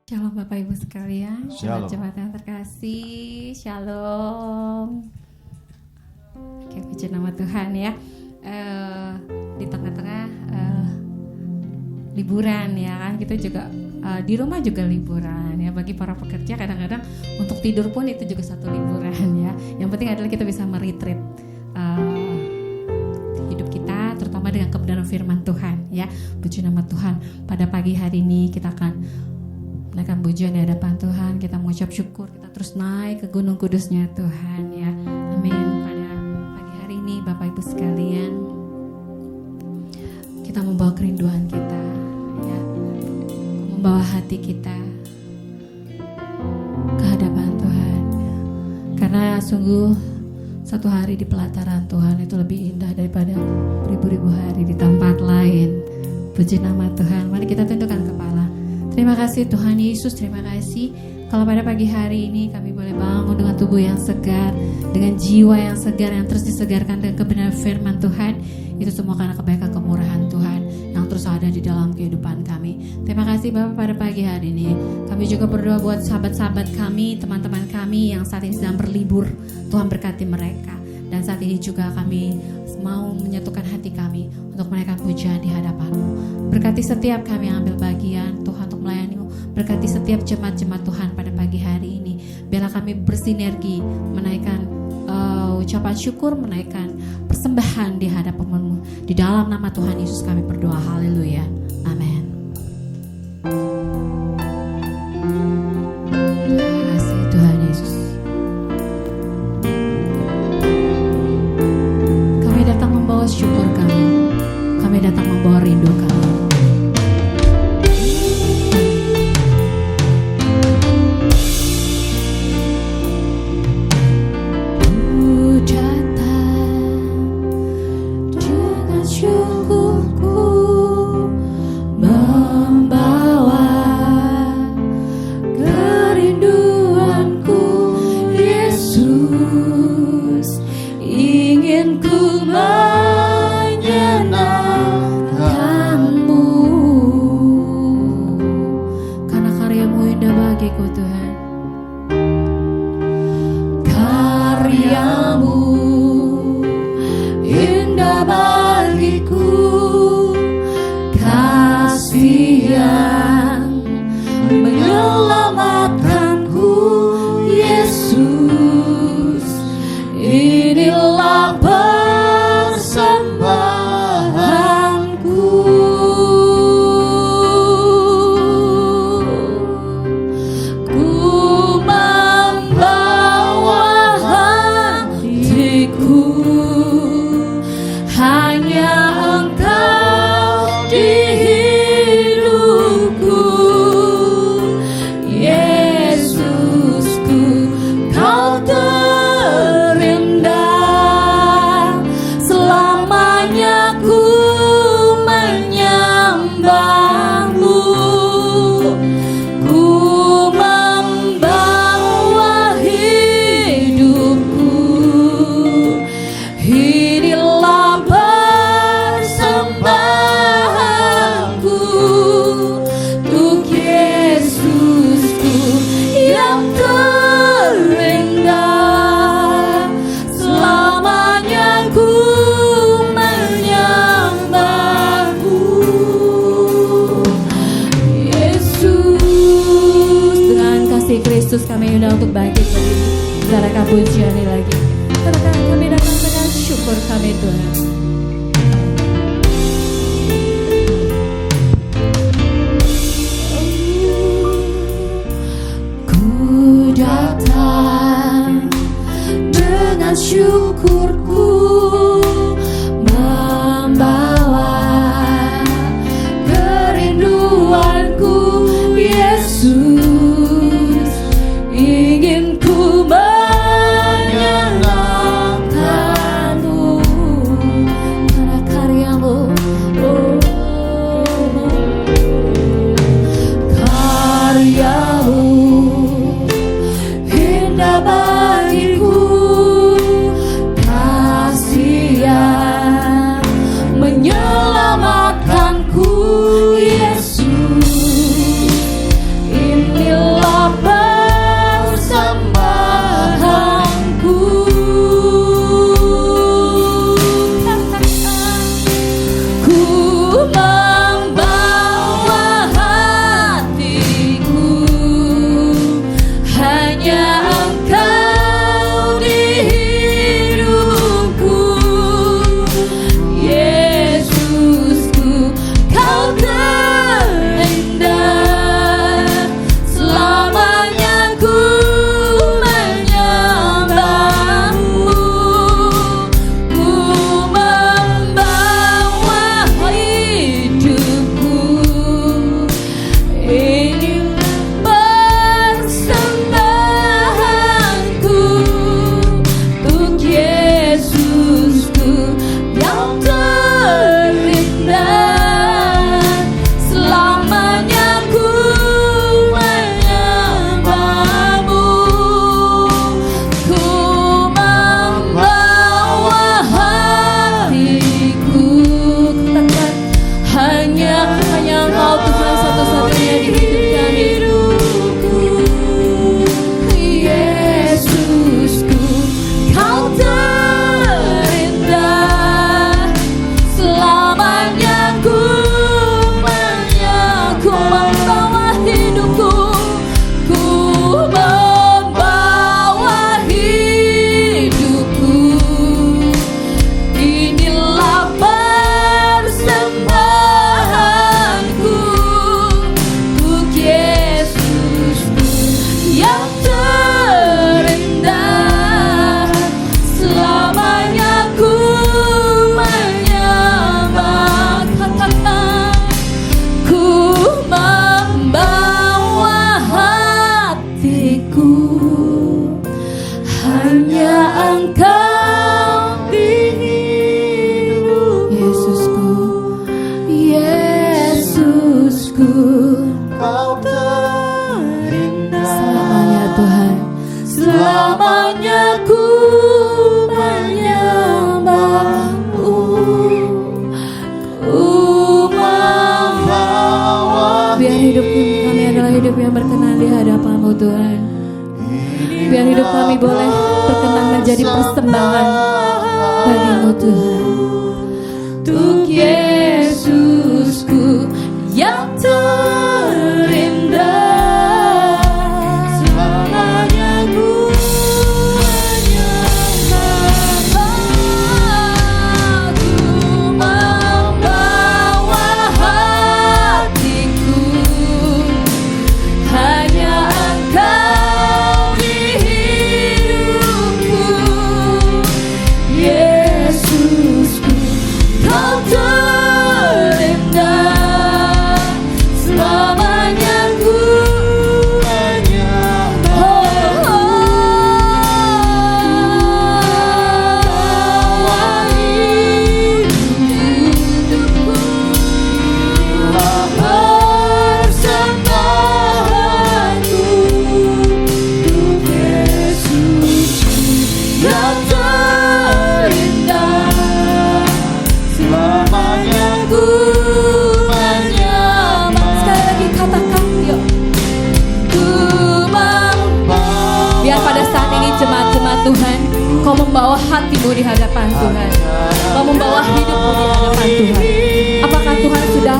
Shalom Bapak Ibu sekalian, Shalom. jemaat yang terkasih, Shalom. Oke, puji nama Tuhan ya. Di tengah-tengah liburan ya kan, kita juga di rumah juga liburan ya. Bagi para pekerja kadang-kadang untuk tidur pun itu juga satu liburan ya. Yang penting adalah kita bisa meretreat hidup kita, terutama dengan kebenaran firman Tuhan ya. Puji nama Tuhan. Pada pagi hari ini kita akan menaikkan pujian di hadapan Tuhan, kita mengucap syukur, kita terus naik ke gunung kudusnya Tuhan ya. Amin. Pada pagi hari ini Bapak Ibu sekalian, kita membawa kerinduan kita ya, membawa hati kita ke hadapan Tuhan, karena sungguh satu hari di pelataran Tuhan itu lebih indah daripada ribu-ribu hari di tempat lain. Puji nama Tuhan. Mari kita tundukkan kepala. Terima kasih Tuhan Yesus, terima kasih kalau pada pagi hari ini kami boleh bangun dengan tubuh yang segar, dengan jiwa yang segar, yang terus disegarkan dengan kebenaran firman Tuhan. Itu semua karena kebaikan kemurahan Tuhan yang terus ada di dalam kehidupan kami. Terima kasih Bapak pada pagi hari ini. Kami juga berdoa buat sahabat-sahabat kami, teman-teman kami yang saat ini sedang berlibur. Tuhan berkati mereka. Dan saat ini juga kami mau menyatukan hati kami untuk menaikkan pujian di hadapan-Mu. Berkati setiap kami yang ambil bagian Tuhan untuk melayani-Mu. Berkati setiap jemaat-jemaat Tuhan pada pagi hari ini. Biarlah kami bersinergi menaikkan ucapan syukur, menaikkan persembahan di hadapan-Mu. Di dalam nama Tuhan Yesus kami berdoa. Haleluya. Amin. Terima kasih Tuhan Yesus. Kami datang membawa syukur kami. Kami datang membawa rindu kami. Kristus kami undang untuk bangkit berdiri. Saudara pujian ini lagi. Saudara kami datang dengan syukur kami Tuhan. Ku datang dengan syukurku, membawa kerinduanku Yesus. Ingin ku menyenangkan-Mu. Engkau Tuhan satu-satunya di hidup kami. Yesusku, Kau terindah, selamanya ku membawa hidupku, ku membawa hidupku. Inilah persembahanku untuk Yesusku yang terindah, selamanya ku menyembah. Katakan, ku membawa hatiku, hanya Engkau di hidup. Yesusku, Yesusku, Kau terindah, selamanya Tuhan, selamanya ku menyembahmu, ku membawa. Biar hidup kami adalah hidup yang berkenan di hadapan-Mu Tuhan. Biar hidup kami boleh berkenan menjadi persembahan bagi-Mu Tuhan. Untuk Yesusku yang terindah, selamanya ku menyembah. Ku membawa hatiku, hanya Engkau di hidupku. Yesusku, Kau terindah, selamanya ku membawa hidupku. Persembahanku untuk Yesusku yang terindah, selamanya ku menyembah. Sekali lagi katakan, yuk. Ku membawa. Biar pada saat ini jemaat-jemaat Tuhan, Kau membawa hatimu di hadapan Tuhan, Kau membawa hidupmu di hadapan Tuhan. Apakah Tuhan sudah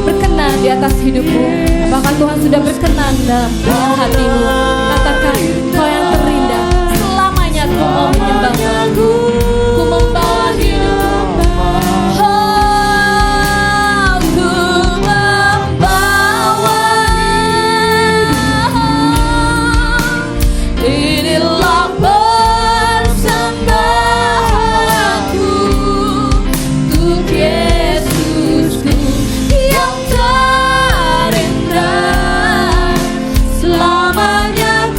berkenan di atas hidupmu? Apakah Tuhan sudah berkenan dalam hatimu? Katakan, Kau yang terindah, selamanya ku mau menyembahmu, ku membawa hidupku. Oh, ku membawa. Inilah persembahanku untuk Yesusku yang terindah, selamanya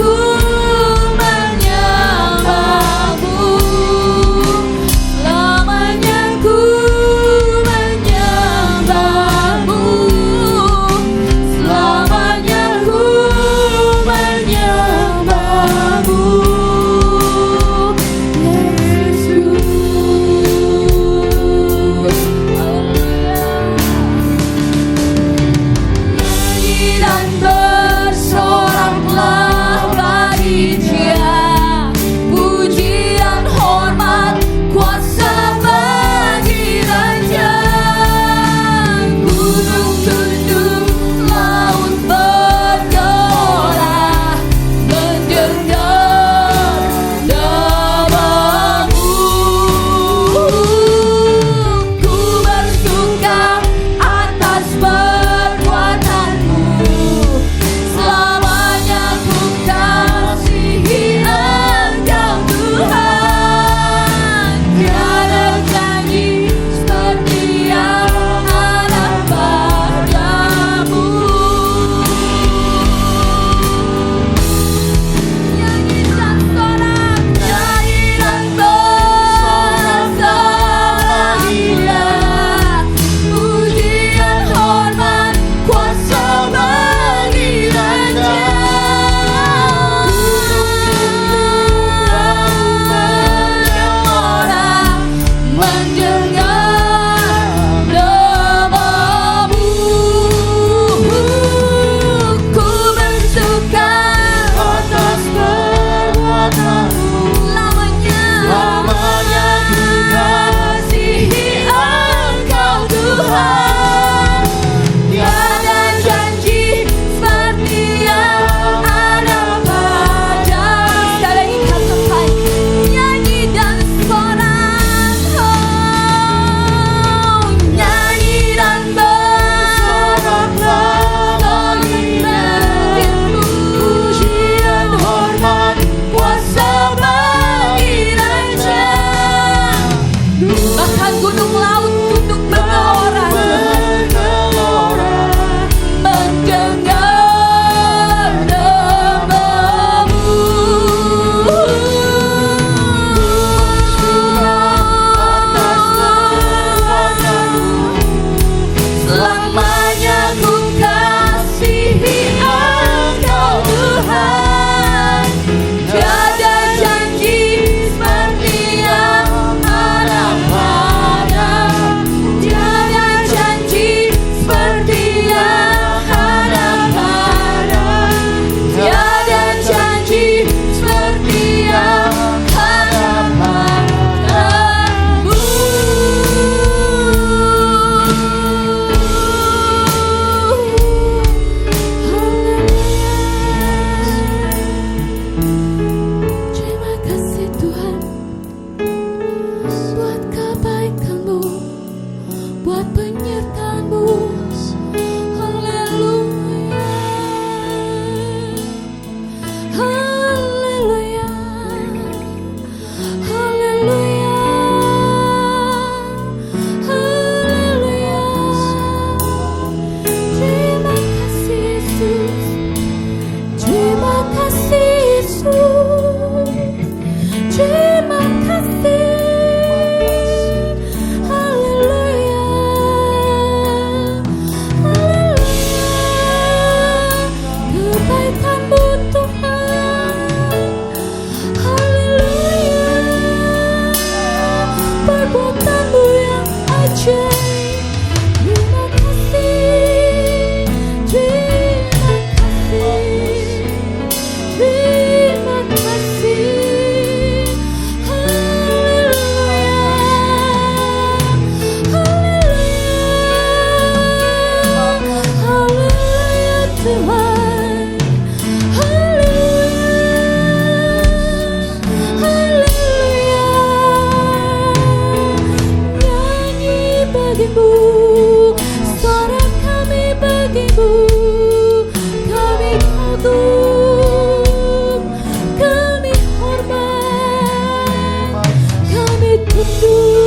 sungguh kami kagum, kami hormat, kami tunduk.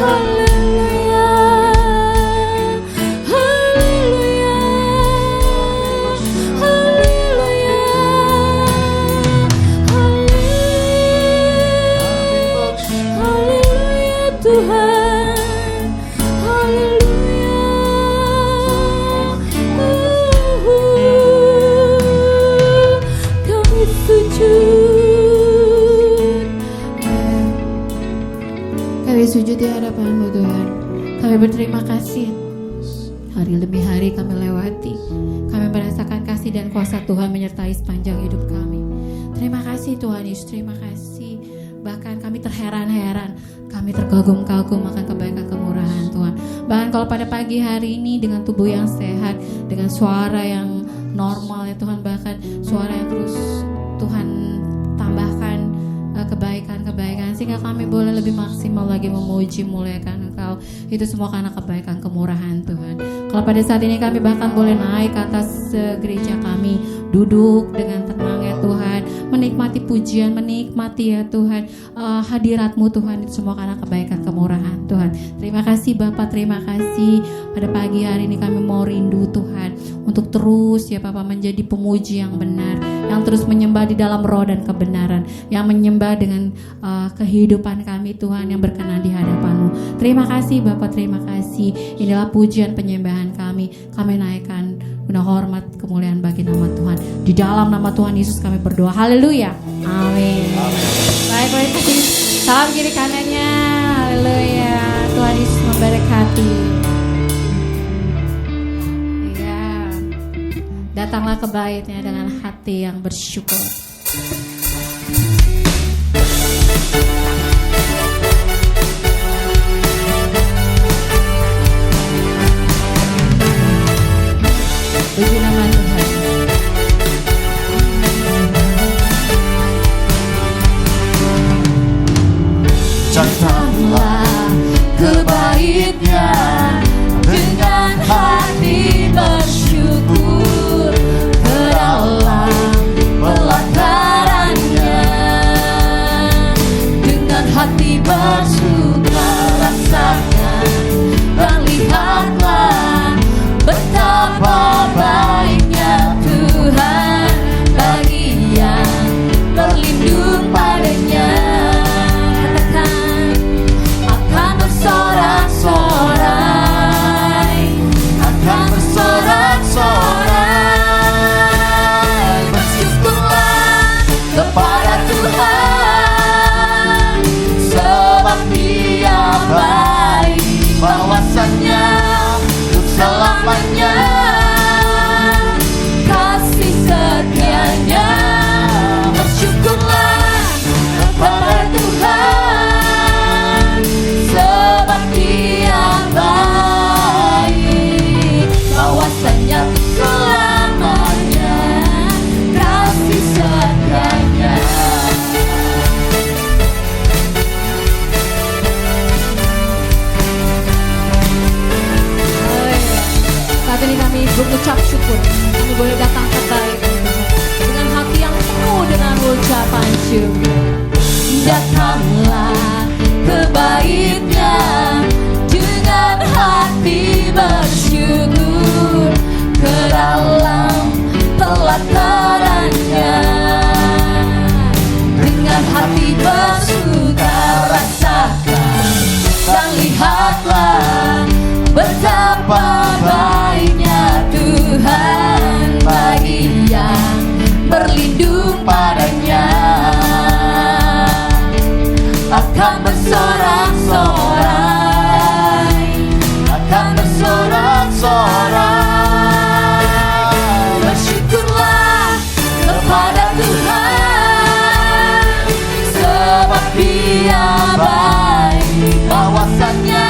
Haleluya, haleluya, haleluya, haleluya Tuhan, haleluya. Kami sujud, kami sujud di hadapan-Mu Tuhan. Kami berterima kasih. Hari demi hari kami lewati, kami merasakan kasih dan kuasa Tuhan menyertai sepanjang hidup kami. Terima kasih Tuhan Yesus, terima kasih. Bahkan kami terheran-heran, kami terkagum-kagum akan kebaikan kemurahan Tuhan. Bahkan kalau pada pagi hari ini dengan tubuh yang sehat, dengan suara yang normal ya Tuhan, bahkan suara yang terus Tuhan tambahkan kebaikan-kebaikan, sehingga kami boleh lebih maksimal lagi memuji muliakan Engkau. Itu semua karena kebaikan kemurahan Tuhan. Kalau pada saat ini kami bahkan boleh naik ke atas gereja kami, duduk dengan tenang ya Tuhan, menikmati pujian, menikmati ya Tuhan hadirat-Mu Tuhan. Itu semua karena kebaikan kemurahan Tuhan. Terima kasih Bapak, terima kasih. Pada pagi hari ini kami mau rindu Tuhan untuk terus ya Bapak menjadi pemuji yang benar, yang terus menyembah di dalam roh dan kebenaran, yang menyembah dengan kehidupan kami Tuhan, yang berkenan di hadapan-Mu. Terima kasih Bapak, terima kasih. Inilah pujian penyembahan kami naikkan guna hormat kemuliaan bagi nama Tuhan. Di dalam nama Tuhan Yesus kami berdoa. Haleluya. Amin. Baik, mari kasih salam kiri kanannya. Haleluya. Tuhan Yesus memberkati. Ya. Datanglah ke baitnya dengan hati yang bersyukur. Puji nama Tuhan. Datanglah ke bait-Nya dengan hati bersyukur, ke dalam pelataran-Nya dengan hati bersuka rasakan dan lihatlah betapa baiknya Tuhan bagi yang berlindung padanya. Katakan, akan bersorak-sorai, akan bersorak-sorai. Bersyukurlah kepada Tuhan, sebab Dia baik, bahwasannya untuk selamanya kasih setianya. Bersyukurlah kepada Tuhan, sebab Dia baik, bahwasannya untuk selamanya kasih setianya. Saat ini kami mengucap syukur, kami boleh datang ke bait-Mu dengan hati yang penuh dengan ucapan syukur. Datanglah ke bait-Nya dengan hati bersyukur, ke dalam pelataran-Nya dengan hati bersuka rasakan dan lihatlah betapa baiknya Tuhan bagi yang berlindung padanya. Akan bersorak-sorai, akan bersorak-sorai. Bersyukurlah kepada Tuhan, sebab Dia baik, bahwasannya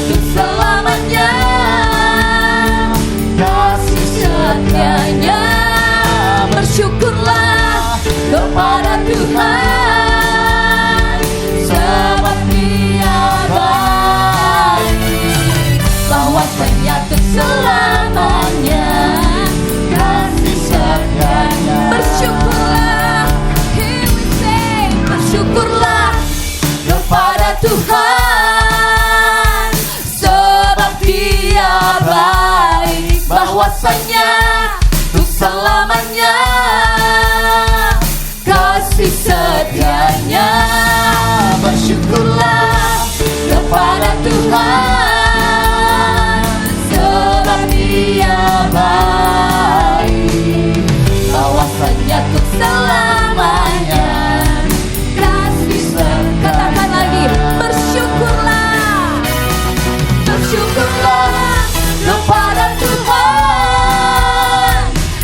untuk selamanya kasih setianya. Bersyukurlah kepada Tuhan, sebab Dia baik, bahwa bahwasanya untuk selamanya kasih setianya. Bersyukurlah, here we say, bersyukurlah kepada Tuhan, sebab Dia baik, bahwasanya untuk selamanya kasih setianya. Bersyukurlah kepada Tuhan, sebab Dia baik, bahwasanya untuk selamanya kasih setianya. Katakan lagi, bersyukurlah, bersyukurlah kepada Tuhan,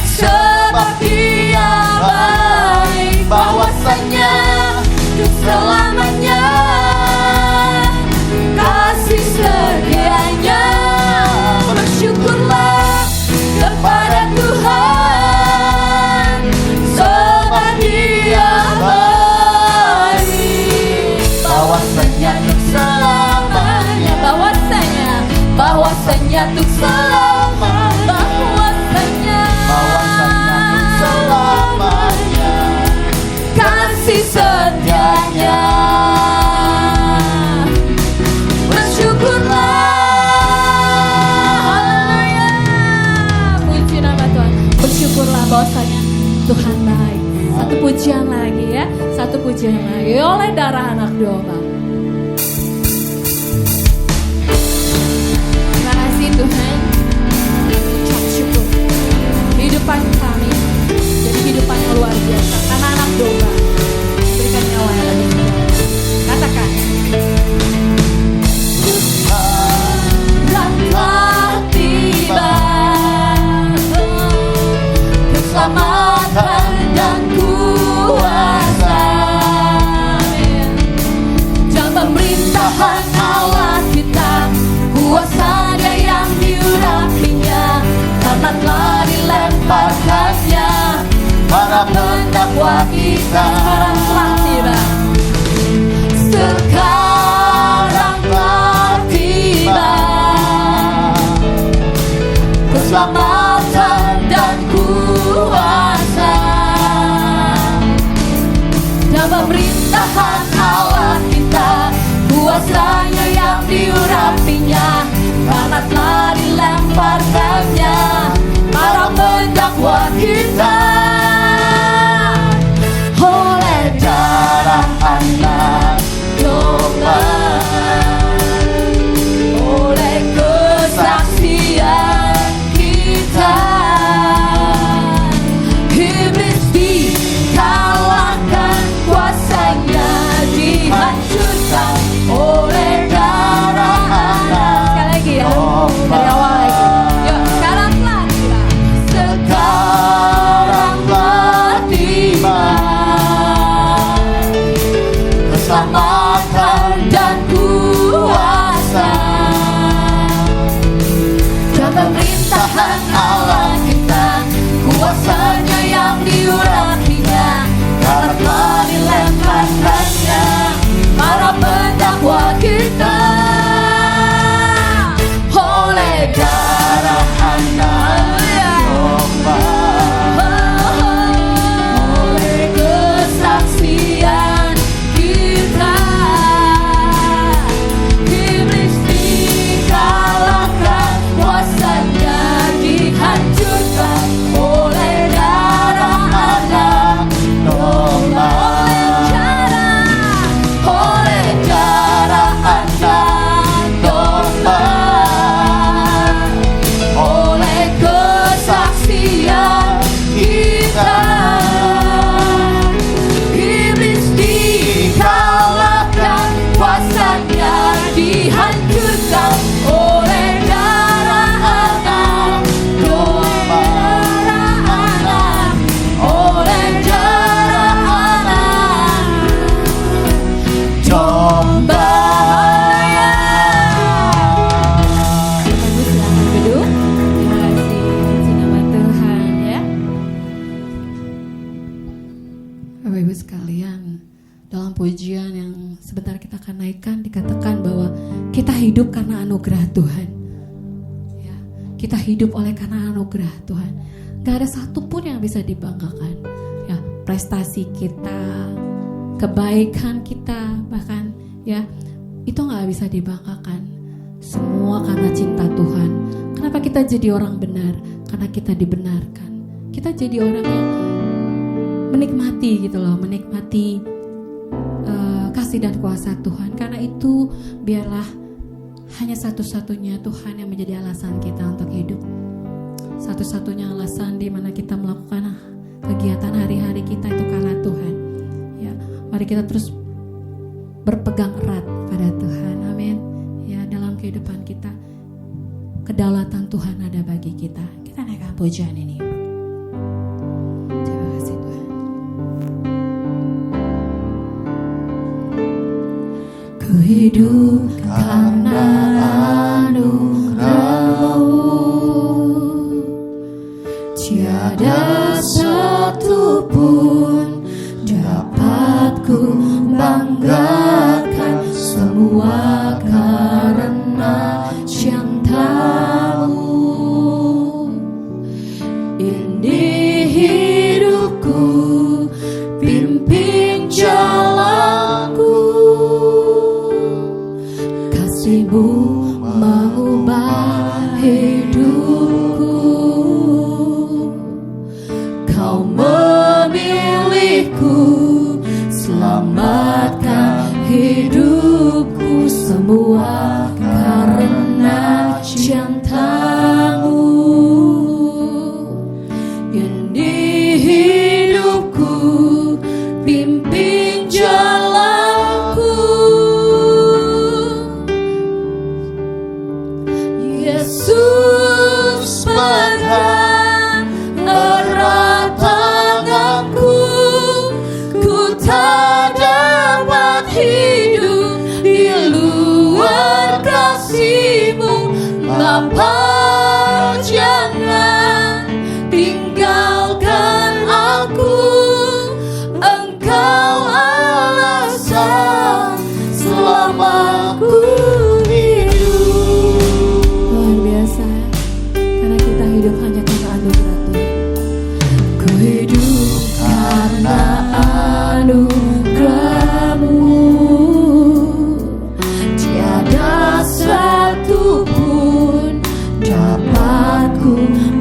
sebab Dia baik, bahwasanya untuk selamanya kasih setianya. Bersyukurlah kepada Tuhan, sebab Dia baik, bahwasanya untuk selamanya, bahwasanya untuk selamanya, bahwasanya untuk selamanya kasih setianya. Bersyukurlah, haleluya, puji nama Tuhan. Bersyukurlah bahwasanya Tuhan baik. Satu pujian lagi ya, satu pujian lagi oleh darah anak domba. Terima kasih Tuhan, ucap syukur. Kehidupan kami jadi kehidupan yang luar biasa karena anak domba berikan nyawa yang lebih segar. Katakan, Tuhan telah tiba, keselamatan dan kuasa dan pemerintahan Allah kita, kuasanya yang diurapinya, karena telah dilemparkannya para pendakwa kita. Sekarang telah tiba, keselamatan dan kuasa dan pemerintahan Allah kita, kuasanya yang diurapinya, karena telah dilemparkannya para pendakwa kita. Oleh darah anak domba, oleh kesaksian kita, iblis dikalahkan, kuasanya dihancurkan oleh darah anak. Sekali lagi ya, dari awal lagi. Yuk, sekarang telah tiba. Sekarang telah tiba, keselamatan dan kuasa dan pemerintahan Allah kita, kuasanya yang diurapinya, karena telah dilemparkannya para pendakwa kita. Oleh darah anak domba, oleh kesaksian kita, iblis dikalahkan, kuasanya dihancurkan oleh darah anak domba. Oleh darah anak domba, oleh kesaksian kita, iblis dikalahkan, kuasanya dihancurkan oleh darah anak domba. Oleh darah anak domba. Ibu silakan duduk. Terima kasih, puji nama Tuhan ya. Bapak Ibu sekalian, dalam pujian yang sebentar kita akan naikkan dikatakan bahwa kita hidup karena anugerah Tuhan. kita hidup oleh karena anugerah Tuhan. Gak ada satupun yang bisa dibanggakan. Ya, prestasi kita, kebaikan kita, bahkan ya itu gak bisa dibanggakan. Semua karena cinta Tuhan. Kenapa kita jadi orang benar? Karena kita dibenarkan. Kita jadi orang yang menikmati gitu loh, menikmati kasih dan kuasa Tuhan. Karena itu biarlah hanya satu-satunya Tuhan yang menjadi alasan kita untuk hidup. Satu-satunya alasan di mana kita melakukan kegiatan hari-hari kita itu karena Tuhan. Ya, mari kita terus berpegang erat pada Tuhan. Amin. Ya, dalam kehidupan kita kedaulatan Tuhan ada bagi kita. Kita naikkan pujian ini. Terima kasih Tuhan. Ku hidup karena anugerah-Mu, tiada satu pun dapat ku banggakan, semua karena cinta-Mu. Ini hidupku, pimpin jalanku, kasih-Mu mengubah hidupku. Kau memilihku, selamatkan hidupku, semua karena cinta-Mu. Ini hidupku, pimpin jalanku, Yesus pegang erat tanganku, ku tak dapat hidup di luar kasih-Mu. Bapa, jangan tinggalkan aku, Engkau alasan selama ku hidup. Luar biasa, karena kita hidup hanya karena anugerah Tuhan. Ku hidup karena anugerah-Mu, tiada satu pun dapat ku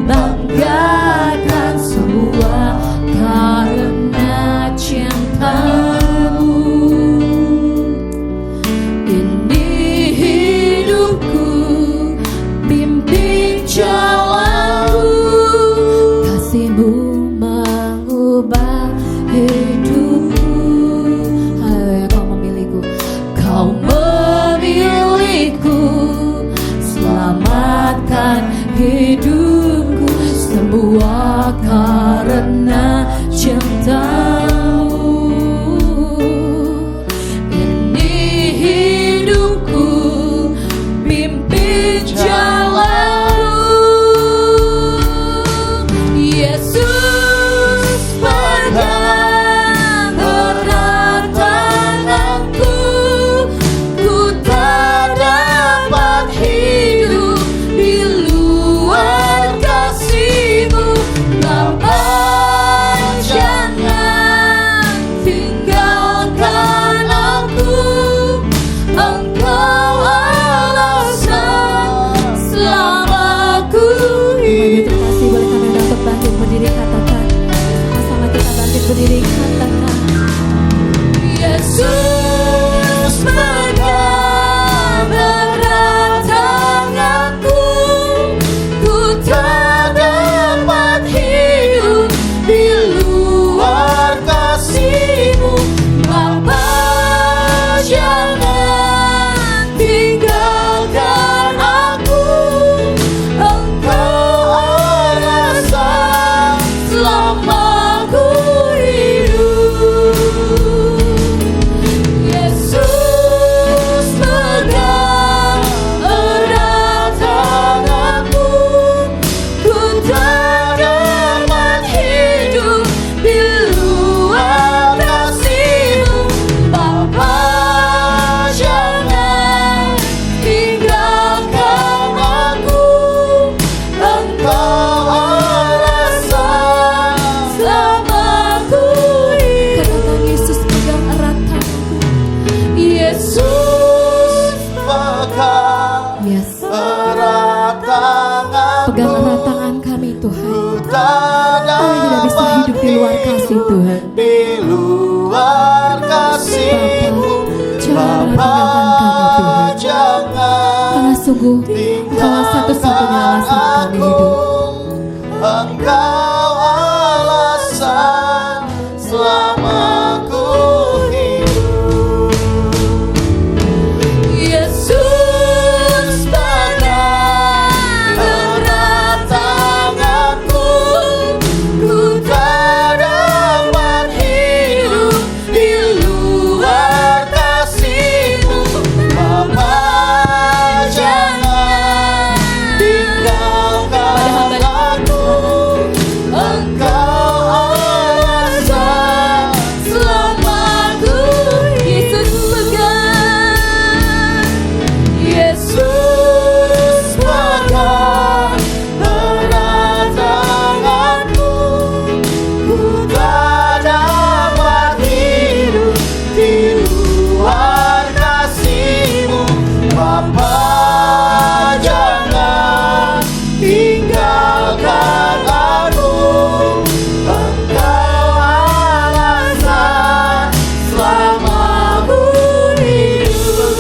banggakan, semua karena cinta-Mu. Ini hidupku, pimpin jalanku, kasih-Mu mengubah hidupku. Haleluya, Kau memilihku, Kau memilihku, selamatkan hidupku, semua karena cinta-Mu. Ini hidupku, pimpin jalanku, Yesus pegang erat tanganku, ku tak dapat hidup di luar kasih-Mu. Bapa, jangan tidak bisa hidup di luar kasih Tuhan. Di luar kasih-Mu, Bapa, jangan Karena sungguh Engkau satu-satunya alasan kami hidup. Engkau alasan selama ku hidup. Yesus bagai erat tanganku, ku tak dapat hidup di luar kasih-Mu. Bapa, jangan tinggalkan aku. Engkau alasan selama ku Yesus pegang, Yesus bagai erat tanganku, ku tak dapat hidup di luar kasih-Mu. Bapa, jangan tinggalkan aku. Engkau alasan selama ku hidup.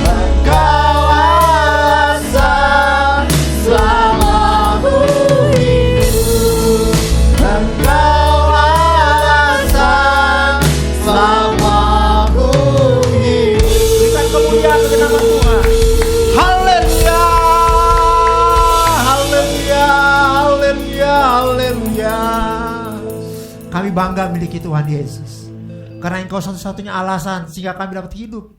Engkau alasan selama ku hidup. Engkau alasan selama ku hidup. Berikan kemuliaan bagi nama Tuhan. Haleluya, haleluya, haleluya, haleluya. Kami bangga miliki Tuhan Yesus, karena Engkau satu-satunya alasan sehingga kami dapat hidup.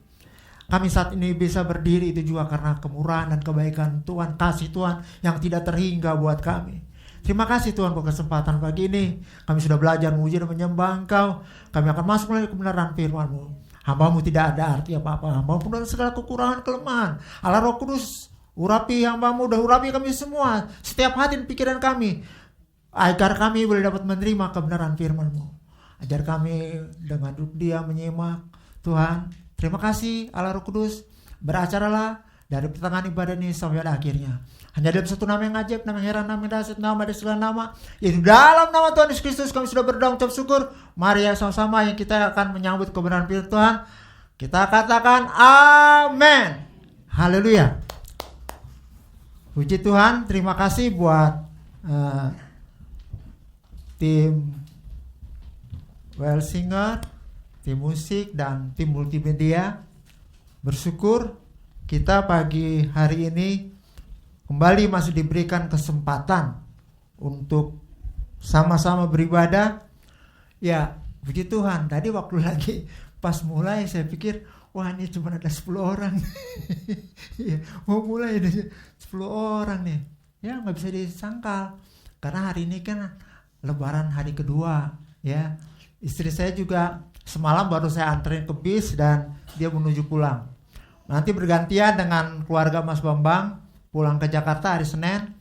Kami saat ini bisa berdiri itu juga karena kemurahan dan kebaikan Tuhan, kasih Tuhan yang tidak terhingga buat kami. Terima kasih Tuhan buat kesempatan pagi ini. Kami sudah belajar memuji dan menyembah Engkau. Kami akan masuk melalui kebenaran firman-Mu. Hamba-Mu tidak ada arti apa-apa. Hamba-Mu dengan segala kekurangan kelemahan. Allah Roh Kudus, urapi hamba-Mu, udah urapi kami semua. Setiap hati dan pikiran kami, agar kami boleh dapat menerima kebenaran firman-Mu. Ajar kami dengan duduk diam menyimak. Tuhan, terima kasih Allah Roh Kudus. Beracaralah dari pertengahan ibadah ini sampai pada akhirnya. Hanya dalam satu nama yang ajaib, nama yang heran, nama yang dahsyat, nama dari segala nama, yaitu dalam nama Tuhan Yesus Kristus kami sudah berdoa ucap syukur. Mari ya sama-sama yang kita akan menyambut kebenaran firman Tuhan. Kita katakan amin. Haleluya. Puji Tuhan, terima kasih buat tim Well Singer, tim musik, dan tim multimedia. Bersyukur kita pagi hari ini kembali masih diberikan kesempatan untuk sama-sama beribadah. Ya, puji Tuhan. Tadi waktu lagi pas mulai saya pikir, wah ini cuma ada 10 orang. Ya, mau mulai ada 10 orang nih. Ya, nggak bisa disangkal. Karena hari ini kan Lebaran hari kedua. Ya, istri saya juga semalam baru saya anterin ke bis dan dia menuju pulang. Nanti bergantian dengan keluarga Mas Bambang pulang ke Jakarta hari Senin.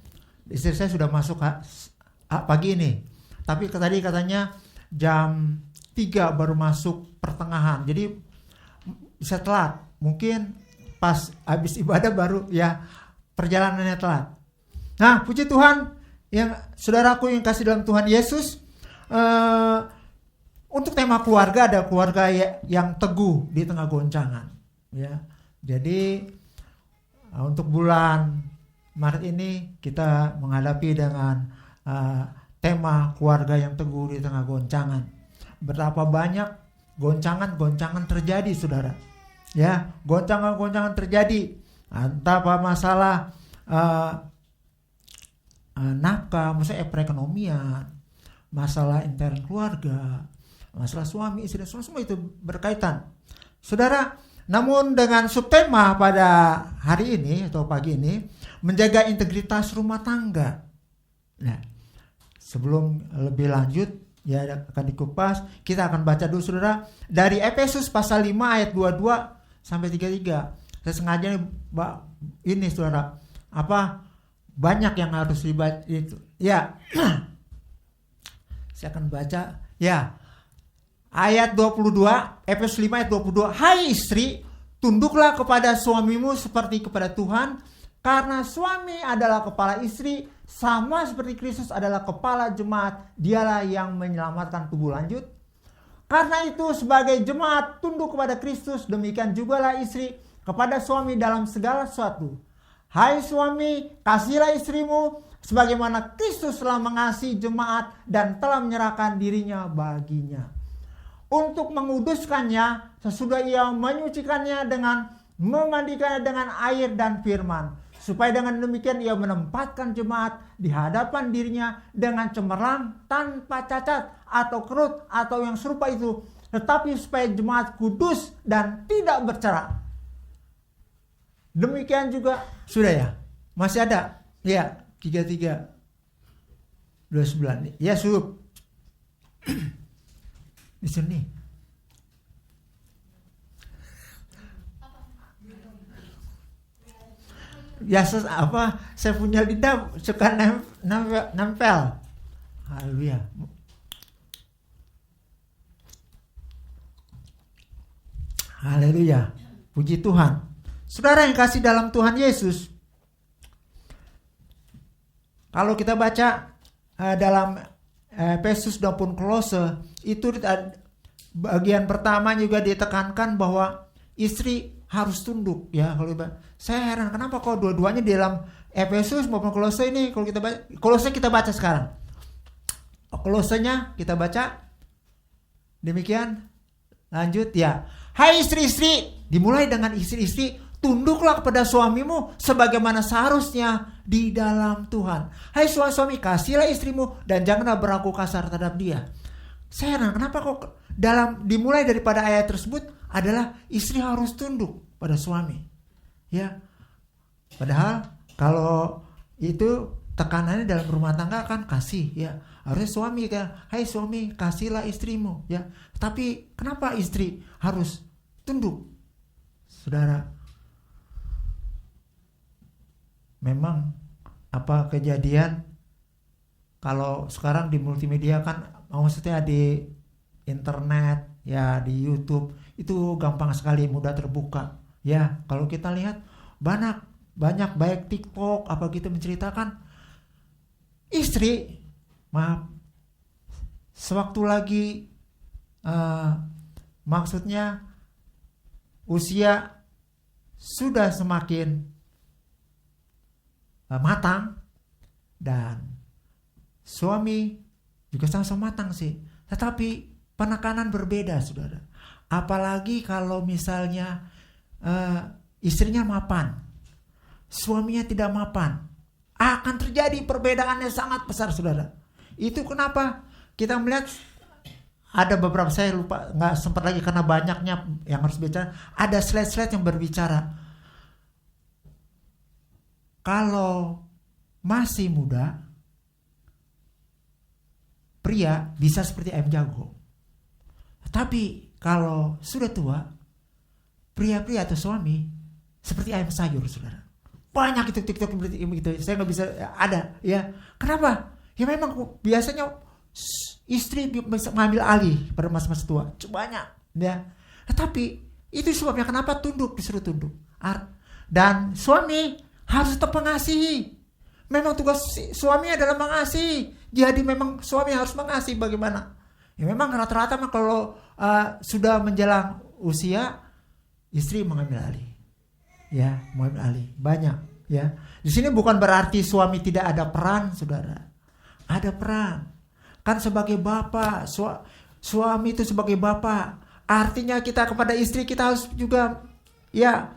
Istri saya sudah masuk pagi ini. Tapi tadi katanya jam 3 baru masuk pertengahan. Jadi bisa telat. Mungkin pas habis ibadah baru ya perjalanannya telat. Nah, puji Tuhan yang saudaraku yang kasih dalam Tuhan Yesus. Untuk tema keluarga, ada keluarga yang teguh di tengah goncangan. Ya, jadi untuk bulan Maret ini kita menghadapi dengan tema keluarga yang teguh di tengah goncangan. Betapa banyak goncangan-goncangan terjadi, saudara. Ya, goncangan-goncangan terjadi. Entah apa masalah nafkah, masalah perekonomian, masalah intern keluarga, masalah suami istri, semua itu berkaitan, saudara. Namun dengan subtema pada hari ini atau pagi ini, menjaga integritas rumah tangga. Nah, sebelum lebih lanjut ya akan dikupas, kita akan baca dulu saudara dari Efesus pasal 5 ayat 22 sampai 33. Saya sengaja ini saudara, banyak yang harus dibaca itu. Ya. Saya akan baca ya. Ayat 22, Efesus 5 ayat 22. Hai istri, tunduklah kepada suamimu seperti kepada Tuhan, Karena suami adalah kepala istri, sama seperti Kristus adalah kepala jemaat, dialah yang menyelamatkan tubuh. Lanjut. Karena itu sebagai jemaat tunduk kepada Kristus, demikian jugalah istri kepada suami dalam segala sesuatu. Hai suami, kasihilah istrimu sebagaimana Kristus telah mengasihi jemaat dan telah menyerahkan dirinya baginya, untuk menguduskannya sesudah ia menyucikannya dengan memandikannya dengan air dan firman, supaya dengan demikian ia menempatkan jemaat di hadapan dirinya dengan cemerlang, tanpa cacat atau kerut atau yang serupa itu, tetapi supaya jemaat kudus dan tidak bercerak. Demikian juga sudah ya, masih ada ya 33:29 ya suruh di sini. Ya saya punya lidah suka nempel. Haleluya. Haleluya. Puji Tuhan. Saudara yang kasih dalam Tuhan Yesus, kalau kita baca dalam Efesus maupun Kolose, itu bagian pertama juga ditekankan bahwa istri harus tunduk ya. Kalau saya heran kenapa kok dua-duanya di dalam Efesus maupun Kolose ini, kalau kita baca Kolose kita baca sekarang. Kolosenya kita baca demikian. Lanjut ya. Hai istri-istri, dimulai dengan istri-istri, tunduklah kepada suamimu sebagaimana seharusnya di dalam Tuhan. Hai suami-suami, kasihilah istrimu dan janganlah berlaku kasar terhadap dia. Saya heran kenapa kok dimulai daripada ayat tersebut adalah istri harus tunduk pada suami. Ya. Padahal kalau itu tekanannya dalam rumah tangga kan kasih ya. Harusnya suami kan, hai suami, kasihlah istrimu ya. Tapi kenapa istri harus tunduk? Saudara, memang apa kejadian kalau sekarang di multimedia kan, maksudnya di internet ya, di YouTube itu gampang sekali, mudah terbuka ya. Kalau kita lihat banyak baik TikTok apa gitu menceritakan istri sewaktu lagi maksudnya usia sudah semakin matang dan suami juga sama-sama matang sih, tetapi penekanan berbeda saudara. Apalagi kalau misalnya istrinya mapan, suaminya tidak mapan, akan terjadi perbedaannya sangat besar saudara. Itu kenapa kita melihat ada beberapa, saya lupa nggak sempat lagi karena banyaknya yang harus bicara, ada slide-slide yang berbicara kalau masih muda pria bisa seperti ayam jago, tapi kalau sudah tua pria-pria atau suami seperti ayam sayur saudara. Banyak itu TikTok begitu, saya nggak bisa ada ya. Kenapa? Ya memang biasanya istri bisa mengambil alih pada masa-masa tua, banyak ya. Tapi itu sebabnya kenapa disuruh tunduk. Dan suami harus tetap mengasihi. Memang tugas suami adalah mengasihi. Jadi memang suami harus mengasihi. Bagaimana? Ya memang rata-rata kalau sudah menjelang usia, istri mengambil alih. Ya, mengambil alih. Banyak ya. Di sini bukan berarti suami tidak ada peran, saudara. Ada peran. Kan sebagai bapak, suami itu sebagai bapak. Artinya kita kepada istri kita harus juga ya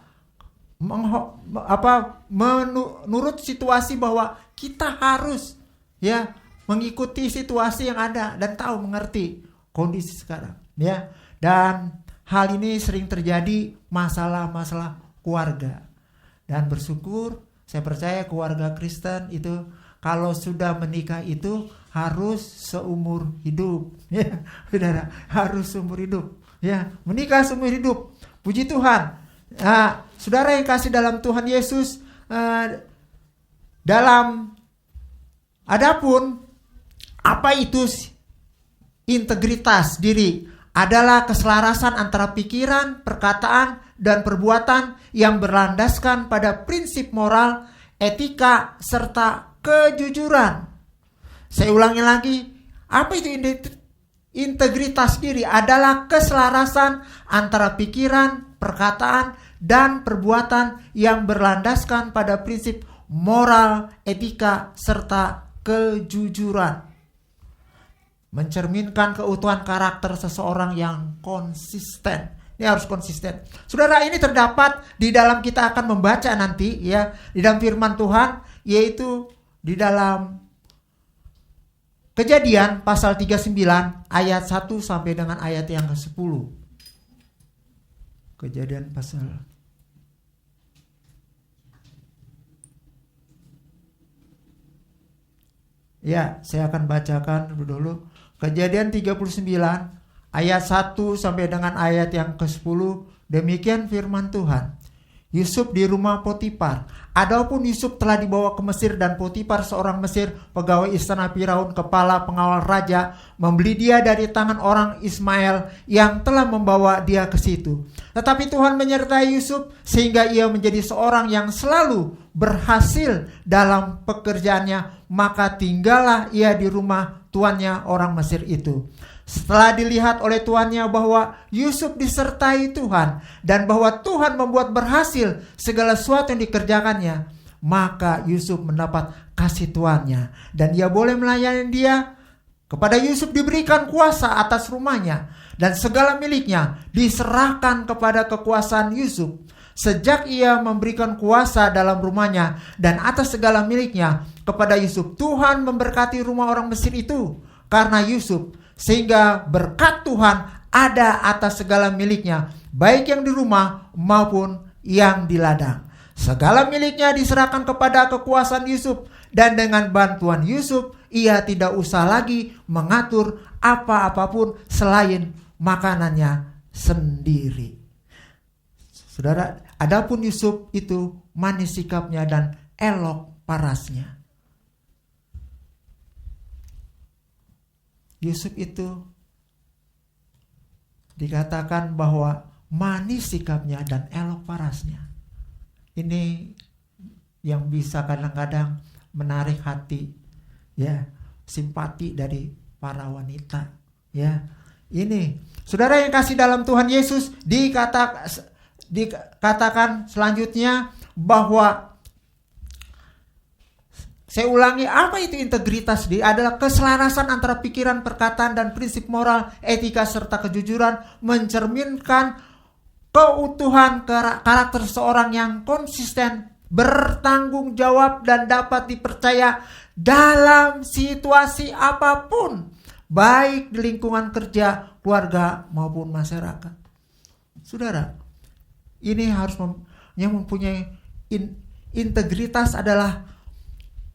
menurut situasi, bahwa kita harus ya mengikuti situasi yang ada dan tahu mengerti kondisi sekarang ya. Dan hal ini sering terjadi masalah-masalah keluarga. Dan bersyukur, saya percaya keluarga Kristen itu kalau sudah menikah itu harus seumur hidup ya, saudara, harus seumur hidup ya, menikah seumur hidup. Puji Tuhan. Saudara yang kasih dalam Tuhan Yesus, dalam adapun apa itu integritas diri adalah keselarasan antara pikiran, perkataan, dan perbuatan yang berlandaskan pada prinsip moral etika, serta kejujuran. Saya ulangi lagi, apa itu integritas diri? Adalah keselarasan antara pikiran, perkataan, dan perbuatan yang berlandaskan pada prinsip moral, etika, serta kejujuran. Mencerminkan keutuhan karakter seseorang yang konsisten. Ini harus konsisten. Saudara, ini terdapat di dalam, kita akan membaca nanti ya, di dalam firman Tuhan, yaitu di dalam Kejadian pasal 39 ayat 1 sampai dengan ayat yang ke-10. Kejadian pasal Ya, saya akan bacakan dulu. Kejadian 39 ayat 1 sampai dengan ayat yang ke-10. Demikian firman Tuhan. Yusuf di rumah Potifar. Adapun Yusuf telah dibawa ke Mesir, dan Potifar seorang Mesir, pegawai istana Firaun, kepala pengawal raja, membeli dia dari tangan orang Ismail yang telah membawa dia ke situ. Tetapi Tuhan menyertai Yusuf sehingga ia menjadi seorang yang selalu berhasil dalam pekerjaannya, maka tinggallah ia di rumah tuannya orang Mesir itu. Setelah dilihat oleh tuannya bahwa Yusuf disertai Tuhan dan bahwa Tuhan membuat berhasil segala sesuatu yang dikerjakannya, maka Yusuf mendapat kasih tuannya dan ia boleh melayani dia. Kepada Yusuf diberikan kuasa atas rumahnya dan segala miliknya diserahkan kepada kekuasaan Yusuf. Sejak ia memberikan kuasa dalam rumahnya dan atas segala miliknya kepada Yusuf, Tuhan memberkati rumah orang Mesir itu karena Yusuf, sehingga berkat Tuhan ada atas segala miliknya, baik yang di rumah maupun yang di ladang. Segala miliknya diserahkan kepada kekuasaan Yusuf, dan dengan bantuan Yusuf ia tidak usah lagi mengatur apa-apapun selain makanannya sendiri. Saudara, adapun Yusuf itu manis sikapnya dan elok parasnya. Yusuf itu dikatakan bahwa manis sikapnya dan elok parasnya. Ini yang bisa kadang-kadang menarik hati, ya, simpati dari para wanita, ya. Ini, saudara yang kasih dalam Tuhan Yesus, dikatakan selanjutnya bahwa, saya ulangi, apa itu integritas diri? Adalah keselarasan antara pikiran, perkataan, dan prinsip moral, etika, serta kejujuran, mencerminkan keutuhan karakter seorang yang konsisten, bertanggung jawab, dan dapat dipercaya dalam situasi apapun, baik di lingkungan kerja, keluarga, maupun masyarakat. Saudara, ini harus yang mempunyai integritas adalah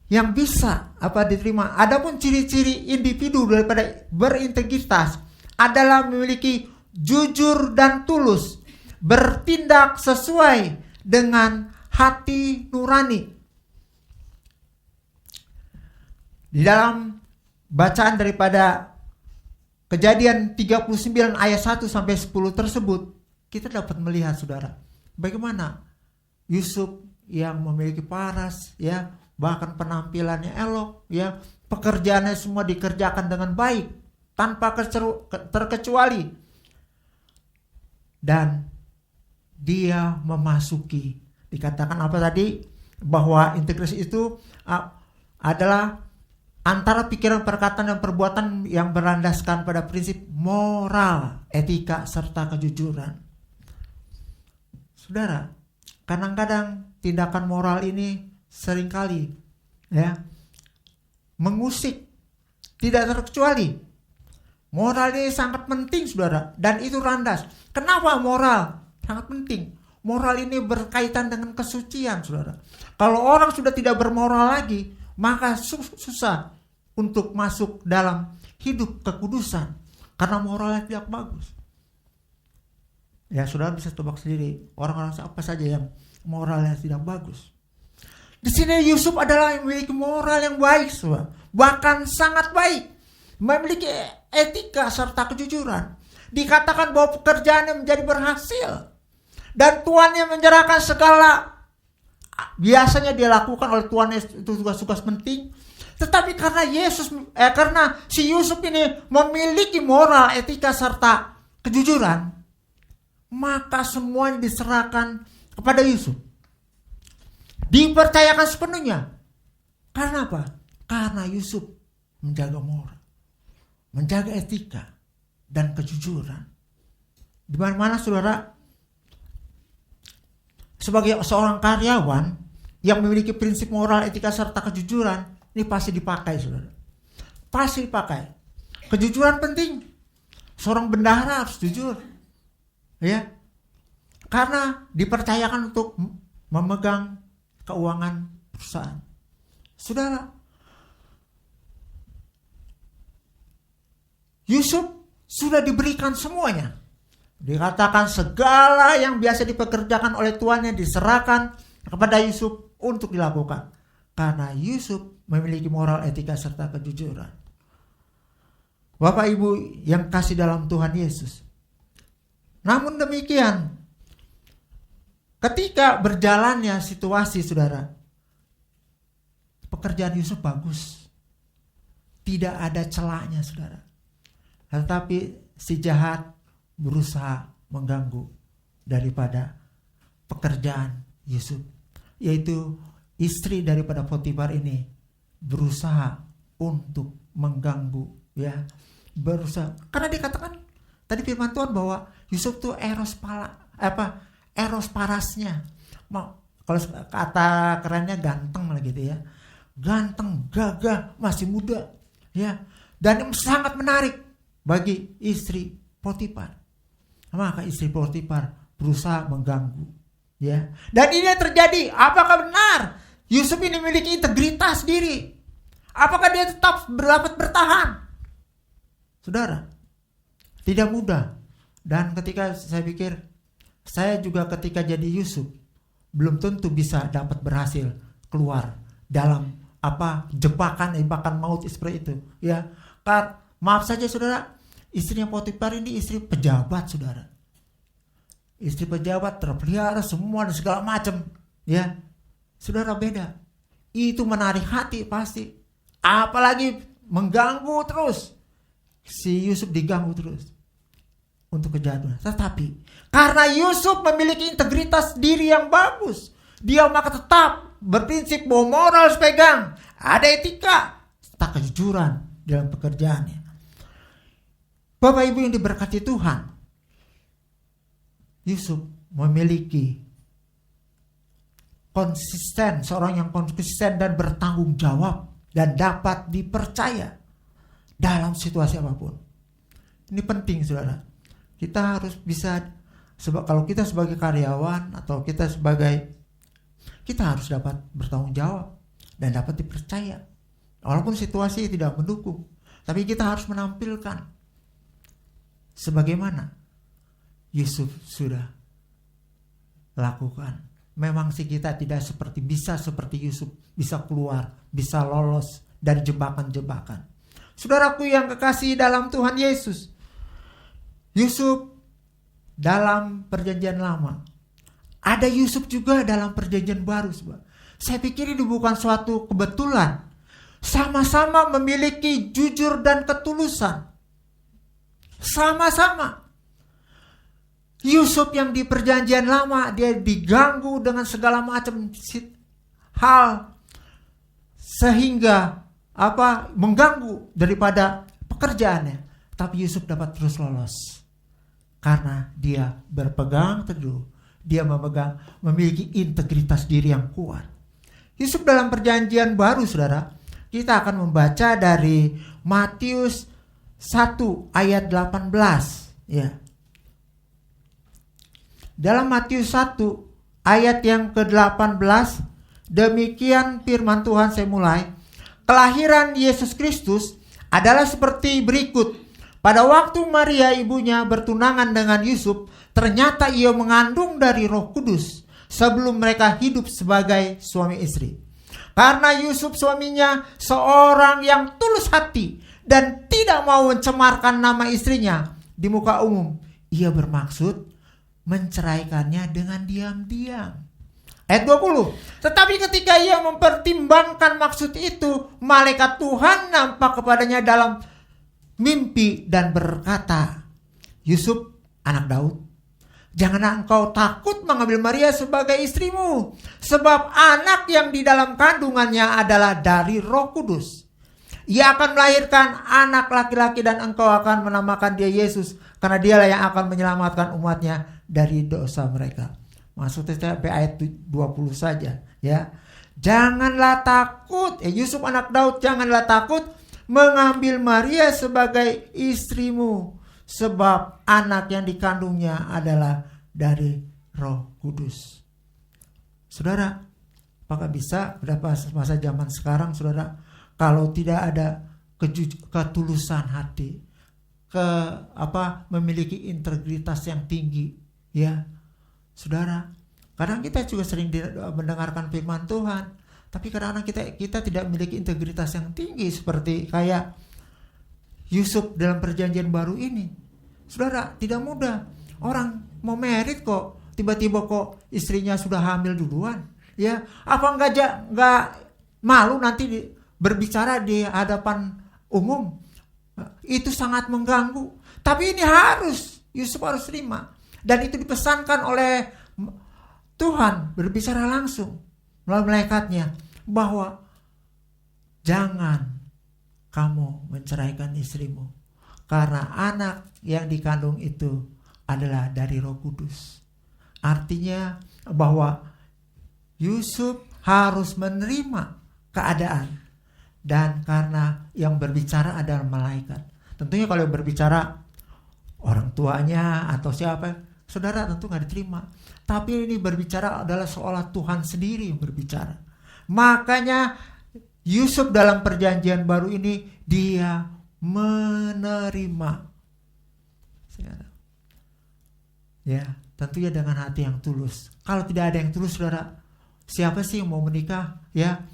yang bisa diterima. Adapun ciri-ciri individu daripada berintegritas adalah memiliki jujur dan tulus, bertindak sesuai dengan hati nurani. Di dalam bacaan daripada Kejadian 39 ayat 1 sampai 10 tersebut, kita dapat melihat, saudara, bagaimana Yusuf yang memiliki paras, ya, bahkan penampilannya elok, ya, pekerjaannya semua dikerjakan dengan baik tanpa terkecuali, dan dia memasuki, dikatakan apa tadi, bahwa integritas itu adalah antara pikiran, perkataan, dan perbuatan yang berlandaskan pada prinsip moral, etika, serta kejujuran. Saudara, kadang-kadang tindakan moral ini seringkali, ya, mengusik, tidak terkecuali. Moral ini sangat penting, saudara, dan itu landas. Kenapa moral sangat penting? Moral ini berkaitan dengan kesucian, saudara. Kalau orang sudah tidak bermoral lagi, maka susah untuk masuk dalam hidup kekudusan, karena moralnya tidak bagus. Ya, saudara bisa tebak sendiri orang-orang apa saja yang moralnya tidak bagus. Di sini Yusuf adalah yang memiliki moral yang baik, saudara. Bahkan sangat baik, memiliki etika serta kejujuran. Dikatakan bahwa pekerjaannya menjadi berhasil, dan tuannya menyerahkan segala biasanya dia lakukan oleh Tuhan Yesus itu tugas-tugas penting. Tetapi karena si Yusuf ini memiliki moral, etika serta kejujuran, maka semuanya diserahkan kepada Yusuf. Dipercayakan sepenuhnya. Karena apa? Karena Yusuf menjaga moral, menjaga etika dan kejujuran. Di mana-mana saudara, sebagai seorang karyawan yang memiliki prinsip moral, etika serta kejujuran, ini pasti dipakai saudara. Pasti dipakai. Kejujuran penting. Seorang bendahara harus jujur. Ya. Karena dipercayakan untuk memegang keuangan perusahaan. Saudara, Yusuf sudah diberikan semuanya. Dikatakan segala yang biasa dipekerjakan oleh tuannya diserahkan kepada Yusuf untuk dilakukan. Karena Yusuf memiliki moral, etika, serta kejujuran. Bapak Ibu yang kasih dalam Tuhan Yesus. Namun demikian, ketika berjalannya situasi saudara, pekerjaan Yusuf bagus. Tidak ada celahnya saudara. Tetapi si jahat berusaha mengganggu daripada pekerjaan Yusuf. Yaitu istri daripada Potifar ini berusaha untuk mengganggu, ya. Berusaha. Karena dikatakan tadi firman Tuhan bahwa Yusuf tuh eros parasnya. Kalau kata kerennya ganteng lah gitu ya. Ganteng, gagah, masih muda, ya. Dan sangat menarik bagi istri Potifar. Maka istri Potifar berusaha mengganggu, ya. Dan ini yang terjadi. Apakah benar Yusuf ini memiliki integritas diri? Apakah dia tetap dapat bertahan? Saudara, tidak mudah. Dan ketika saya pikir, saya juga ketika jadi Yusuf belum tentu bisa dapat berhasil keluar dalam jebakan maut seperti itu, ya. Maaf saja saudara, istrinya Potifar ini istri pejabat saudara. Istri pejabat terpelihara semua dan segala macam, ya. Saudara, beda. Itu menarik hati pasti. Apalagi mengganggu terus. Si Yusuf diganggu terus untuk kejahatan. Tetapi karena Yusuf memiliki integritas diri yang bagus, dia maka tetap berprinsip bahwa moral harus pegang, ada etika, serta kejujuran dalam pekerjaannya. Bapak Ibu yang diberkati Tuhan, Yusuf memiliki seorang yang konsisten dan bertanggung jawab dan dapat dipercaya dalam situasi apapun. Ini penting saudara. Kita harus bisa, kalau kita sebagai karyawan atau kita harus dapat bertanggung jawab dan dapat dipercaya. Walaupun situasi tidak mendukung, tapi kita harus menampilkan sebagaimana Yusuf sudah lakukan. Memang sih kita tidak bisa seperti Yusuf, bisa keluar, bisa lolos dari jebakan-jebakan. Saudaraku yang kekasih dalam Tuhan Yesus, Yusuf dalam perjanjian lama, ada Yusuf juga dalam perjanjian baru. Saya pikir ini bukan suatu kebetulan. Sama-sama memiliki jujur dan ketulusan. Sama-sama. Yusuf yang di perjanjian lama, dia diganggu dengan segala macam hal sehingga mengganggu daripada pekerjaannya. Tapi Yusuf dapat terus lolos karena dia berpegang teguh, dia memiliki integritas diri yang kuat. Yusuf dalam perjanjian baru saudara, kita akan membaca dari Matius 1 ayat 18, ya. Dalam Matius 1 ayat yang ke-18, demikian firman Tuhan, saya mulai. Kelahiran Yesus Kristus adalah seperti berikut. Pada waktu Maria ibunya bertunangan dengan Yusuf, ternyata ia mengandung dari Roh Kudus sebelum mereka hidup sebagai suami istri. Karena Yusuf suaminya seorang yang tulus hati dan tidak mau mencemarkan nama istrinya di muka umum, ia bermaksud menceraikannya dengan diam-diam. Ayat 20. Tetapi ketika ia mempertimbangkan maksud itu, malaikat Tuhan nampak kepadanya dalam mimpi dan berkata, Yusuf, anak Daud, janganlah engkau takut mengambil Maria sebagai istrimu, sebab anak yang di dalam kandungannya adalah dari Roh Kudus. Ia akan melahirkan anak laki-laki dan engkau akan menamakan dia Yesus, karena dialah yang akan menyelamatkan umatnya dari dosa mereka. Maksudnya sampai ayat 20 saja, ya. Janganlah takut, Yusuf anak Daud, janganlah takut mengambil Maria sebagai istrimu, sebab anak yang dikandungnya adalah dari Roh Kudus. Saudara, apakah bisa pada masa zaman sekarang, saudara, kalau tidak ada ketulusan hati, memiliki integritas yang tinggi, ya, saudara. Kadang kita juga sering mendengarkan firman Tuhan, tapi kadang-kadang kita tidak memiliki integritas yang tinggi seperti kayak Yusuf dalam perjanjian baru ini. Saudara, tidak mudah. Orang mau merit kok, tiba-tiba kok istrinya sudah hamil duluan. Ya, apa enggak malu nanti berbicara di hadapan umum? Itu sangat mengganggu. Tapi ini Yusuf harus terima. Dan itu dipesankan oleh Tuhan berbicara langsung melalui malaikatnya bahwa jangan kamu menceraikan istrimu, karena anak yang dikandung itu adalah dari Roh Kudus. Artinya bahwa Yusuf harus menerima keadaan, dan karena yang berbicara adalah malaikat. Tentunya kalau yang berbicara orang tuanya atau siapa, saudara tentu gak diterima. Tapi ini berbicara adalah seolah Tuhan sendiri yang berbicara. Makanya Yusuf dalam perjanjian baru ini dia menerima. Ya, tentunya dengan hati yang tulus. Kalau tidak ada yang tulus, saudara, siapa sih yang mau menikah? Ya,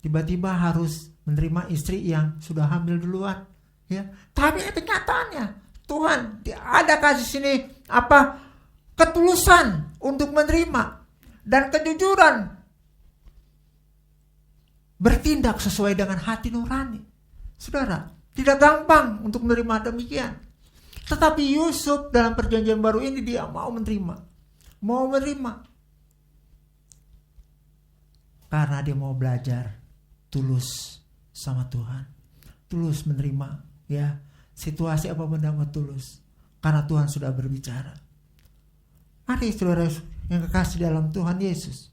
tiba-tiba harus menerima istri yang sudah hamil duluan. Ya, tapi itu kenyataannya. Tuhan ada kasih sini ketulusan untuk menerima dan kejujuran bertindak sesuai dengan hati nurani. Saudara, tidak gampang untuk menerima demikian. Tetapi Yusuf dalam perjanjian baru ini dia mau menerima. Karena dia mau belajar tulus sama Tuhan. Tulus menerima, ya, situasi apapun yang tulus. Karena Tuhan sudah berbicara. Mari saudara yang kekasih dalam Tuhan Yesus.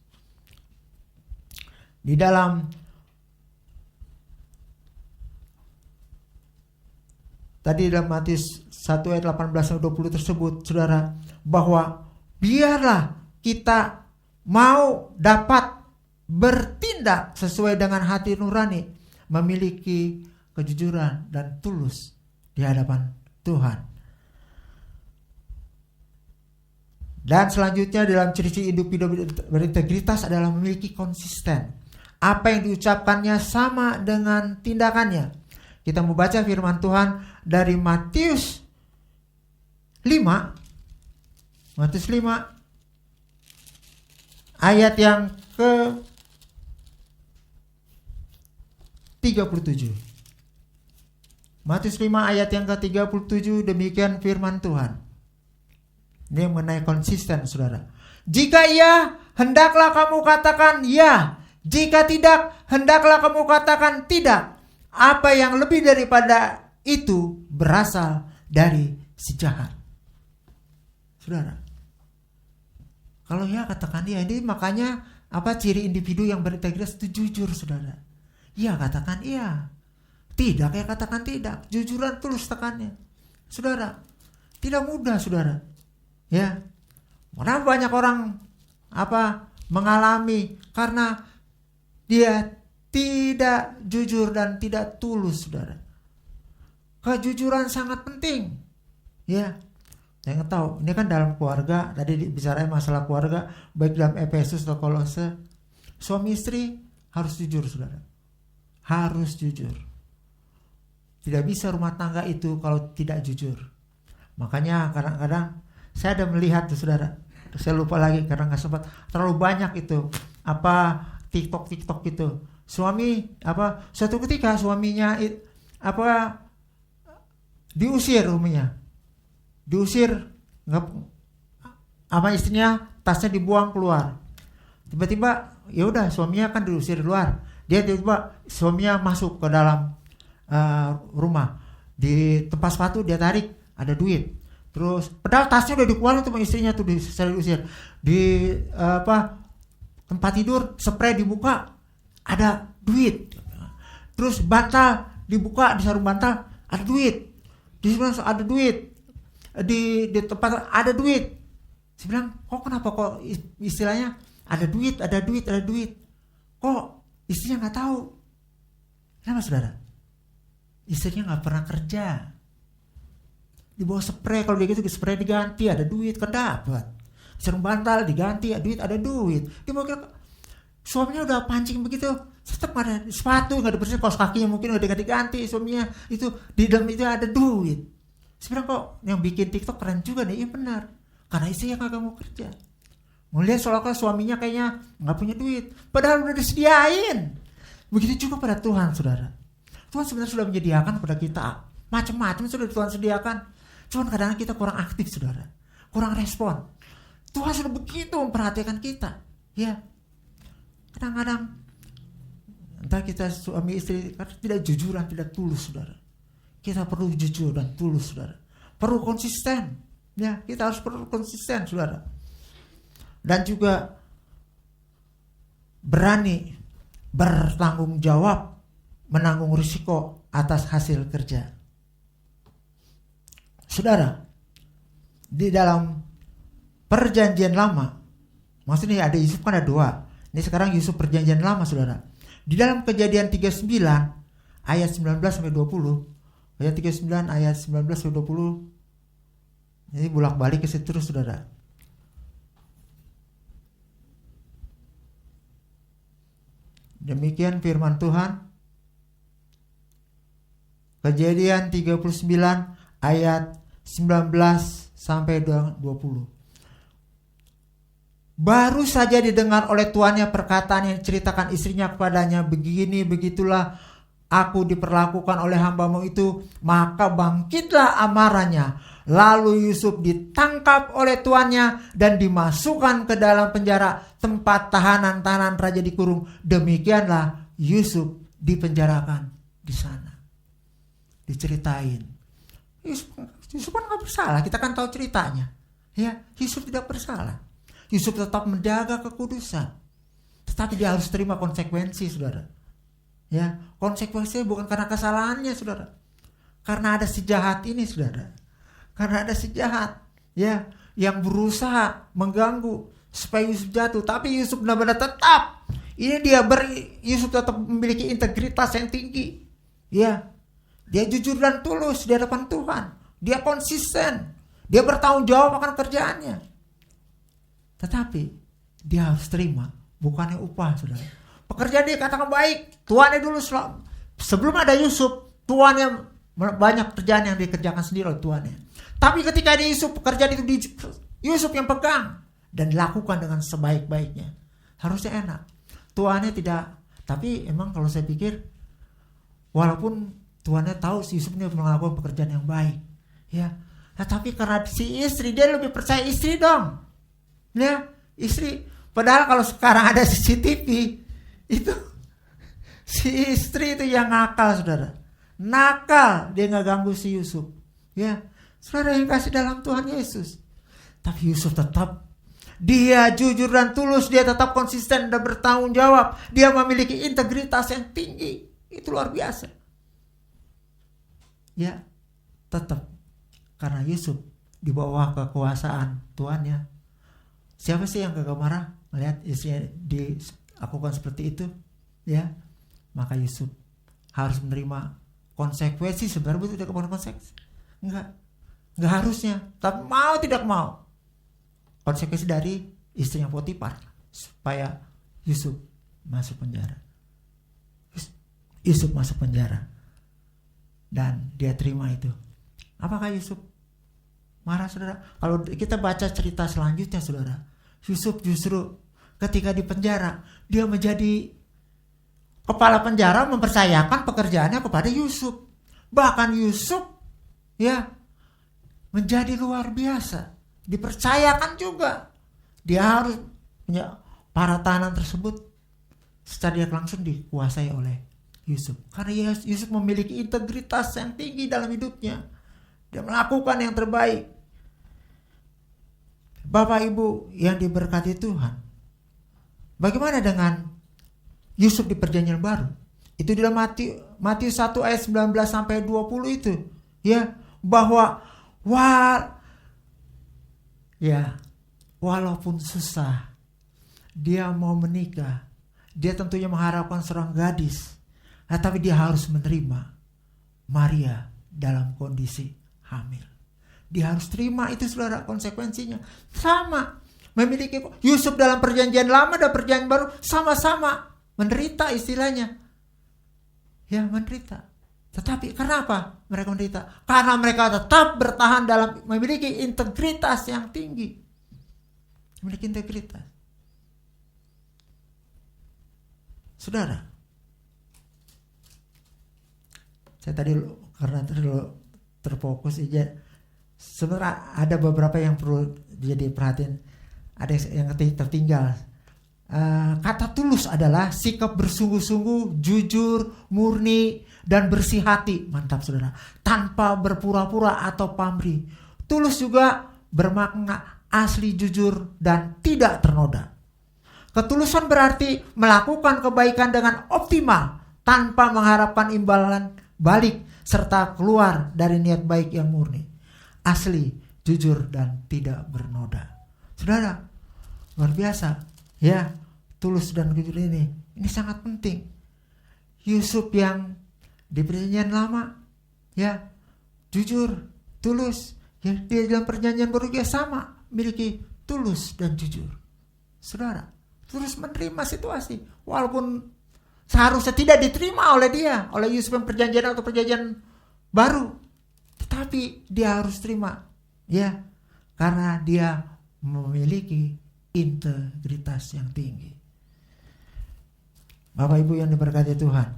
Di dalam Matius 1 ayat 18-20 tersebut, saudara, bahwa biarlah kita mau dapat bertindak sesuai dengan hati nurani, memiliki kejujuran dan tulus di hadapan Tuhan. Dan selanjutnya dalam ciri-ciri hidup berintegritas adalah memiliki konsisten. Apa yang diucapkannya sama dengan tindakannya. Kita membaca firman Tuhan dari Matius 5 ayat yang ke 37. Matius 5 ayat yang ke 37, demikian firman Tuhan. Ini mengenai konsisten, saudara. Jika iya, hendaklah kamu katakan ya. Jika tidak, hendaklah kamu katakan tidak. Apa yang lebih daripada itu berasal dari si jahat. Saudara, kalau ya katakan ya. Ini makanya ciri individu yang berintegritas itu jujur, saudara. Ya katakan iya. Tidak ya katakan tidak. Jujuran tulus tekannya. Saudara, tidak mudah, saudara. Ya, mana banyak orang mengalami karena dia tidak jujur dan tidak tulus, saudara. Kejujuran sangat penting. Ya, saya nggak tahu. Ini kan dalam keluarga. Tadi bicara masalah keluarga, baik dalam Efesus atau Kolose, suami istri harus jujur, saudara. Harus jujur. Tidak bisa rumah tangga itu kalau tidak jujur. Makanya kadang-kadang saya ada melihat tuh, saudara, saya lupa lagi karena nggak sempat, terlalu banyak itu apa TikTok gitu. Suami apa suatu ketika suaminya diusir nggak apa istrinya, tasnya dibuang keluar. Tiba-tiba ya udah suaminya kan diusir keluar, dia tiba-tiba suaminya masuk ke dalam rumah, di tempat sepatu dia tarik ada duit, terus padahal tasnya udah dikeluarin tuh sama istrinya tuh diusir. Di tempat tidur spray dibuka ada duit, terus bantal dibuka di sarung bantal ada duit, di sebelah ada duit, di tempat ada duit. Saya bilang kok kenapa kok istilahnya ada duit, kok istrinya nggak tahu. Kenapa saudara? Istrinya nggak pernah kerja, di bawah spray, kalau dia gitu spray diganti ada duit kan dapat, sarung bantal diganti ada duit. Dia mau kira suaminya udah pancing begitu, tetap ada sepatu nggak dibersih, kaos kakinya mungkin udah diganti suaminya, itu di dalam itu ada duit. Sebenarnya kok yang bikin TikTok keren juga nih, iya benar, karena istrinya kagak mau kerja, mau lihat seolah-olah suaminya kayaknya nggak punya duit, padahal udah disediain. Begitu juga pada Tuhan, saudara. Tuhan sebenarnya sudah menyediakan pada kita macam-macam, sudah Tuhan sediakan. Cuman kadang kita kurang aktif, saudara, kurang respon. Tuhan sudah begitu memperhatikan kita, ya. Kadang-kadang entah kita suami istri tidak jujuran, tidak tulus, saudara. Kita perlu jujur dan tulus, saudara. Perlu konsisten, ya. Kita harus perlu konsisten, saudara. Dan juga berani bertanggung jawab, menanggung risiko atas hasil kerja. Saudara, di dalam perjanjian lama, maksudnya ada Yusuf kan ada dua. Ini sekarang Yusuf perjanjian lama, saudara. Di dalam Kejadian 39 ayat 19 sampai 20. Ayat 39 ayat 19 sampai 20. Ini bolak-balik ke situ terus, saudara. Demikian firman Tuhan. Kejadian 39 ayat 19 sampai 20. Baru saja didengar oleh tuannya perkataan yang diceritakan istrinya kepadanya, begini begitulah aku diperlakukan oleh hambamu itu, maka bangkitlah amarahnya. Lalu Yusuf ditangkap oleh tuannya dan dimasukkan ke dalam penjara, tempat tahanan raja dikurung. Demikianlah Yusuf dipenjarakan di sana. Diceritain, Yusuf kan nggak bersalah, kita kan tahu ceritanya, ya. Yusuf tidak bersalah. Yusuf tetap menjaga kekudusan, tetapi dia harus terima konsekuensi, saudara. Ya, konsekuensinya bukan karena kesalahannya, saudara, karena ada si jahat ini, saudara. Karena ada si jahat, ya, yang berusaha mengganggu supaya Yusuf jatuh. Tapi Yusuf benar-benar tetap, Yusuf tetap memiliki integritas yang tinggi, ya. Dia jujur dan tulus di hadapan Tuhan. Dia konsisten. Dia bertanggung jawab akan kerjaannya. Tetapi dia harus terima, bukannya upah, saudara. Pekerjaan dia katakan baik, tuannya dulu sebelum ada Yusuf, tuannya banyak kerjaan yang dikerjakan sendiri oleh tuannya. Tapi ketika ada Yusuf, pekerjaan itu Yusuf yang pegang dan dilakukan dengan sebaik-baiknya. Harusnya enak. Tuannya tidak. Tapi emang kalau saya pikir, walaupun tuannya tahu si Yusuf ini melakukan pekerjaan yang baik, ya. Tetapi karena si istri, dia lebih percaya istri dong. Ya, istri. Padahal kalau sekarang ada CCTV, itu si istri itu yang nakal, saudara. Nakal, dia nggak ganggu si Yusuf. Ya, saudara yang kasih dalam Tuhan Yesus. Tapi Yusuf tetap, dia jujur dan tulus, dia tetap konsisten dan bertanggung jawab. Dia memiliki integritas yang tinggi. Itu luar biasa. Ya, tetap karena Yusuf di bawah kekuasaan tuannya. Siapa sih yang gak marah melihat istrinya dilakukan seperti itu? Ya, maka Yusuf harus menerima konsekuensi. Sebenarnya betul tidak kepada konsekuensi. Enggak harusnya. Tapi mau tidak mau, konsekuensi dari istrinya Potifar supaya Yusuf masuk penjara. Yusuf masuk penjara dan dia terima itu. Apakah Yusuf marah saudara. Kalau kita baca cerita selanjutnya saudara, Yusuf justru ketika di penjara dia menjadi kepala penjara, mempercayakan pekerjaannya kepada Yusuf. Bahkan Yusuf ya menjadi luar biasa, dipercayakan juga. Dia harus punya para tahanan tersebut secara langsung dikuasai oleh Yusuf. Karena Yusuf memiliki integritas yang tinggi dalam hidupnya. Dia melakukan yang terbaik. Bapak Ibu yang diberkati Tuhan, bagaimana dengan Yusuf di Perjanjian Baru? Itu dalam Matius 1 ayat 19 sampai 20 itu, ya, bahwa walaupun susah dia mau menikah, dia tentunya mengharapkan seorang gadis, tapi dia harus menerima Maria dalam kondisi hamil. Dia harus terima itu saudara, konsekuensinya. Sama memiliki Yusuf dalam Perjanjian Lama dan Perjanjian Baru sama-sama menderita istilahnya. Ya, menderita. Tetapi kenapa mereka menderita? Karena mereka tetap bertahan dalam memiliki integritas yang tinggi. Memiliki integritas. Saudara, saya tadi karena terfokus aja, sebenarnya ada beberapa yang perlu jadi perhatian. Ada yang tertinggal. Kata tulus adalah sikap bersungguh-sungguh, jujur, murni, dan bersih hati. Mantap saudara. Tanpa berpura-pura atau pamrih. Tulus juga bermakna asli, jujur, dan tidak ternoda. Ketulusan berarti melakukan kebaikan dengan optimal tanpa mengharapkan imbalan balik serta keluar dari niat baik yang murni. Asli, jujur, dan tidak bernoda. Saudara, luar biasa. Ya, tulus dan jujur ini sangat penting. Yusuf yang di Perjanjian Lama, ya, jujur, tulus. Ya, dia dalam Perjanjian Baru dia sama, miliki tulus dan jujur. Saudara, terus menerima situasi walaupun seharusnya tidak diterima oleh dia, oleh Yusuf yang Perjanjian atau Perjanjian Baru, tetapi dia harus terima, ya, karena dia memiliki integritas yang tinggi. Bapak Ibu yang diberkati Tuhan,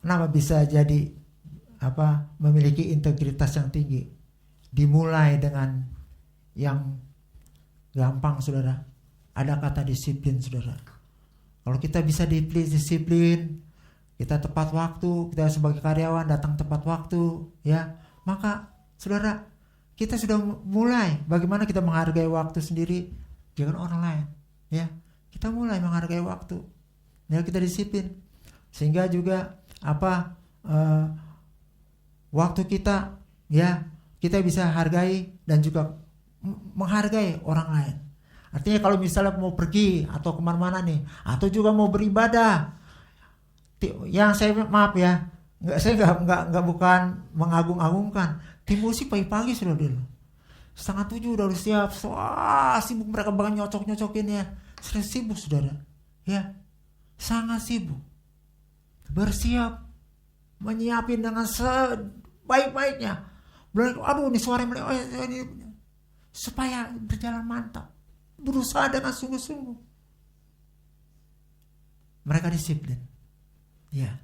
kenapa bisa jadi memiliki integritas yang tinggi? Dimulai dengan yang gampang saudara, ada kata disiplin saudara. Kalau kita bisa disiplin, kita tepat waktu, kita sebagai karyawan datang tepat waktu, ya, maka saudara, kita sudah mulai bagaimana kita menghargai waktu sendiri dengan orang lain, ya. Kita mulai menghargai waktu, ya, kita disiplin sehingga juga waktu kita, ya, kita bisa hargai dan juga menghargai orang lain. Artinya kalau misalnya mau pergi atau kemana-mana nih, atau juga mau beribadah, yang saya maaf ya, saya nggak bukan mengagung-agungkan, tim musik pagi-pagi sudah dulu 6:30 udah harus siap. Wah, sibuk mereka bahkan nyocok-nyocokin ya, sudah sibuk saudara, ya, sangat sibuk, bersiap, menyiapin dengan sebaik-baiknya. Aduh, ini suara ini supaya berjalan mantap, berusaha dengan sungguh-sungguh. Mereka disiplin. Ya,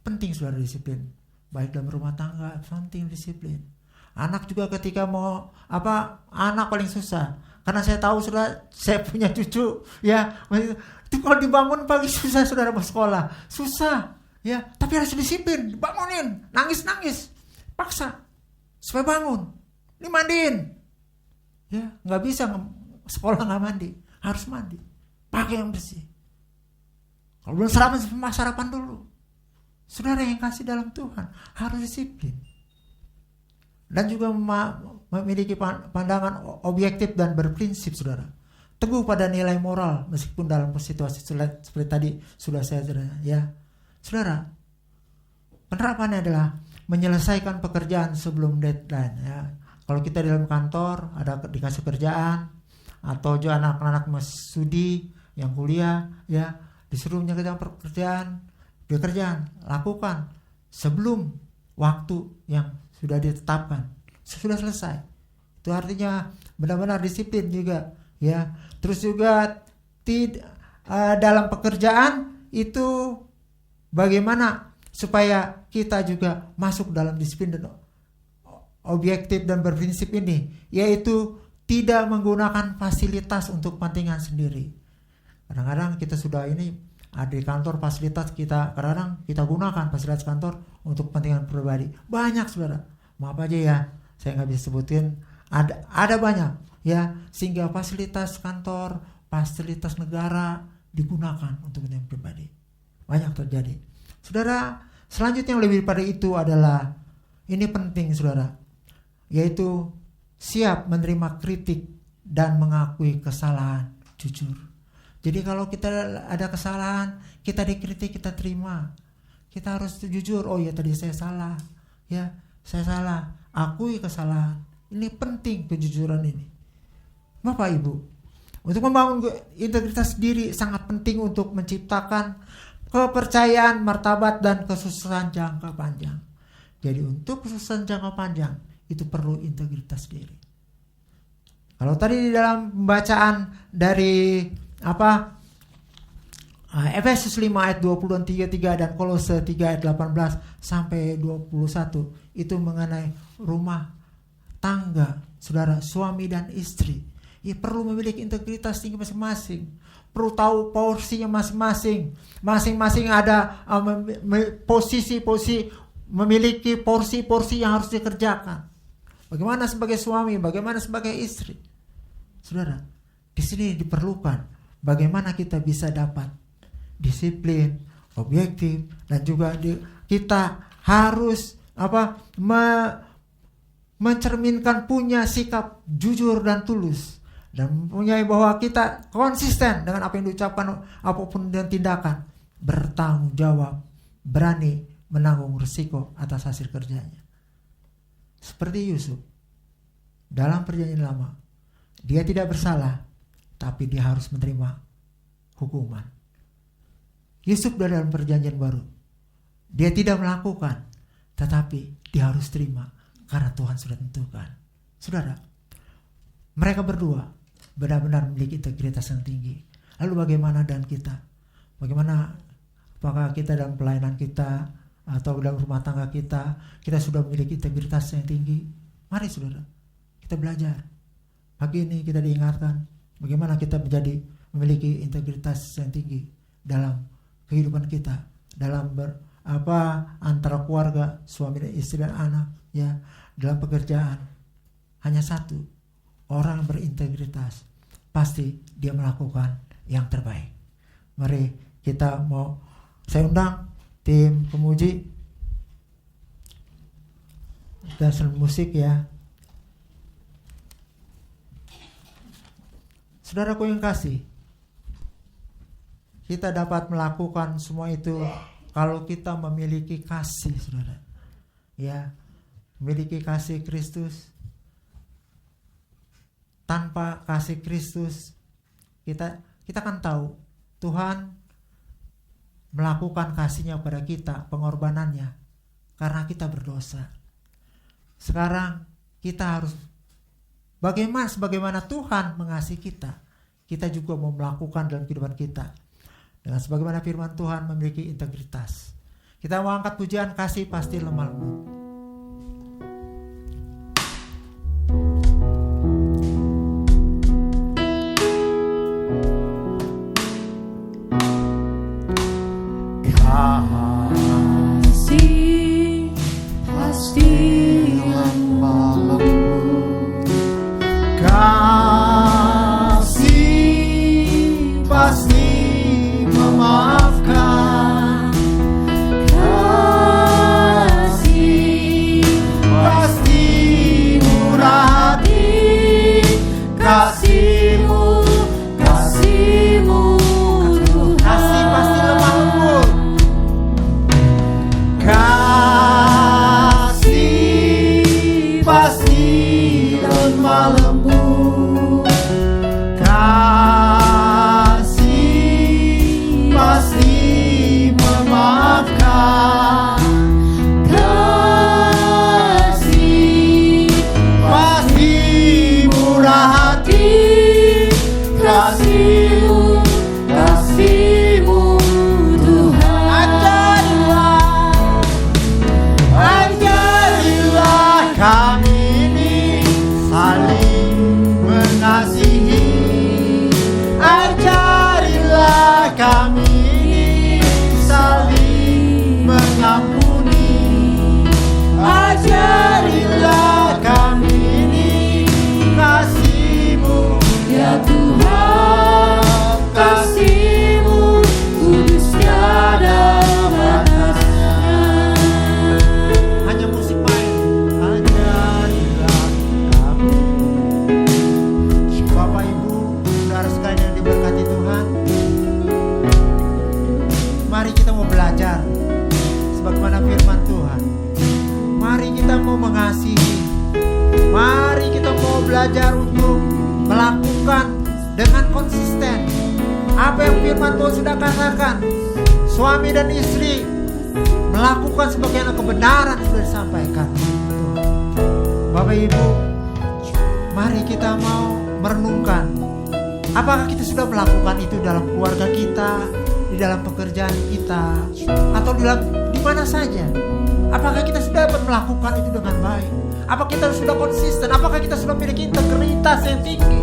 penting saudara disiplin. Baik dalam rumah tangga, penting disiplin. Anak juga ketika mau anak paling susah. Karena saya tahu saudara, saya punya cucu, ya, itu kalau dibangun pagi susah saudara mau sekolah, susah, ya. Tapi harus disiplin, bangunin, nangis, paksa supaya bangun, dimandiin, ya, nggak bisa sekolah nggak mandi, harus mandi, pakai yang bersih. Kalau belum sarapan dulu. Saudara yang kasih dalam Tuhan harus disiplin. Dan juga memiliki pandangan objektif dan berprinsip saudara. Teguh pada nilai moral meskipun dalam situasi seperti tadi sudah saya ceritakan, ya. Saudara, penerapannya adalah menyelesaikan pekerjaan sebelum deadline, ya. Kalau kita di dalam kantor ada dikasih kerjaan, atau juga anak-anak studi yang kuliah, ya, disuruh menyelesaikan pekerjaan pekerjaan, lakukan sebelum waktu yang sudah ditetapkan. Sudah selesai. Itu artinya benar-benar disiplin juga, ya. Terus juga dalam pekerjaan itu bagaimana supaya kita juga masuk dalam disiplin dan objektif dan berprinsip ini, yaitu tidak menggunakan fasilitas untuk kepentingan sendiri. Kadang-kadang kita sudah ada di kantor fasilitas kita, kadang-kadang kita gunakan fasilitas kantor untuk kepentingan pribadi. Banyak saudara, maaf aja ya, saya nggak bisa sebutin. Ada banyak ya, sehingga fasilitas kantor, fasilitas negara digunakan untuk kepentingan pribadi. Banyak terjadi. Saudara, selanjutnya yang lebih daripada itu adalah, ini penting saudara, yaitu siap menerima kritik dan mengakui kesalahan jujur. Jadi kalau kita ada kesalahan, kita dikritik, kita terima. Kita harus jujur, oh ya tadi saya salah. Ya, saya salah. Akui kesalahan. Ini penting kejujuran ini. Bapak Ibu, untuk membangun integritas diri sangat penting untuk menciptakan kepercayaan, martabat, dan kesuksesan jangka panjang. Jadi untuk kesuksesan jangka panjang itu perlu integritas diri. Kalau tadi di dalam pembacaan dari Efesus 5 ayat 20 dan 33 dan Kolose 3 ayat 18 sampai 21 itu mengenai rumah tangga, saudara, suami dan istri. Ya, perlu memiliki integritas tinggi masing-masing. Perlu tahu porsinya masing-masing. Masing-masing ada posisi-posisi, memiliki porsi-porsi yang harus dikerjakan. Bagaimana sebagai suami, bagaimana sebagai istri. Saudara, di sini diperlukan bagaimana kita bisa dapat disiplin, objektif, dan juga kita harus mencerminkan punya sikap jujur dan tulus, dan mempunyai bahwa kita konsisten dengan apa yang diucapkan, apapun dan tindakan, bertanggung jawab, berani menanggung risiko atas hasil kerjanya. Seperti Yusuf dalam perjanjian lama, dia tidak bersalah, tapi dia harus menerima hukuman. Yusuf dalam perjanjian baru, dia tidak melakukan, tetapi dia harus terima karena Tuhan sudah tentukan. Saudara, mereka berdua benar-benar memiliki integritas yang tinggi. Lalu bagaimana dengan kita? Bagaimana, apakah kita dalam pelayanan kita atau dalam rumah tangga kita sudah memiliki integritas yang tinggi? Mari saudara, kita belajar. Pagi ini kita diingatkan bagaimana kita memiliki integritas yang tinggi dalam kehidupan kita, dalam antara keluarga, suami dan istri dan anak, ya, dalam pekerjaan. Hanya satu orang berintegritas, pasti dia melakukan yang terbaik. Mari saya undang tim pemuji dan musik ya. Saudaraku yang kasih, kita dapat melakukan semua itu kalau kita memiliki kasih, saudara. Ya, memiliki kasih Kristus. Tanpa kasih Kristus, kita kan tahu Tuhan melakukan kasihnya pada kita, pengorbanannya, karena kita berdosa. Sekarang kita harus sebagaimana Tuhan mengasihi kita juga mau melakukan dalam kehidupan kita. Dengan sebagaimana firman Tuhan memiliki integritas. Kita mau angkat pujian kasih pasti lemah lembut. Kasih pasti lemah lembut. Kasih pasti memaafkan. Kasih belajar untuk melakukan dengan konsisten apa yang firman Tuhan sudah katakan. Suami dan istri melakukan sebagaimana kebenaran sudah disampaikan. Bapak Ibu, mari kita mau merenungkan, apakah kita sudah melakukan itu dalam keluarga kita, di dalam pekerjaan kita, atau di mana saja? Apakah kita sudah dapat melakukan itu dengan baik? Apakah kita sudah konsisten? Apakah kita sudah memiliki integritas yang tinggi?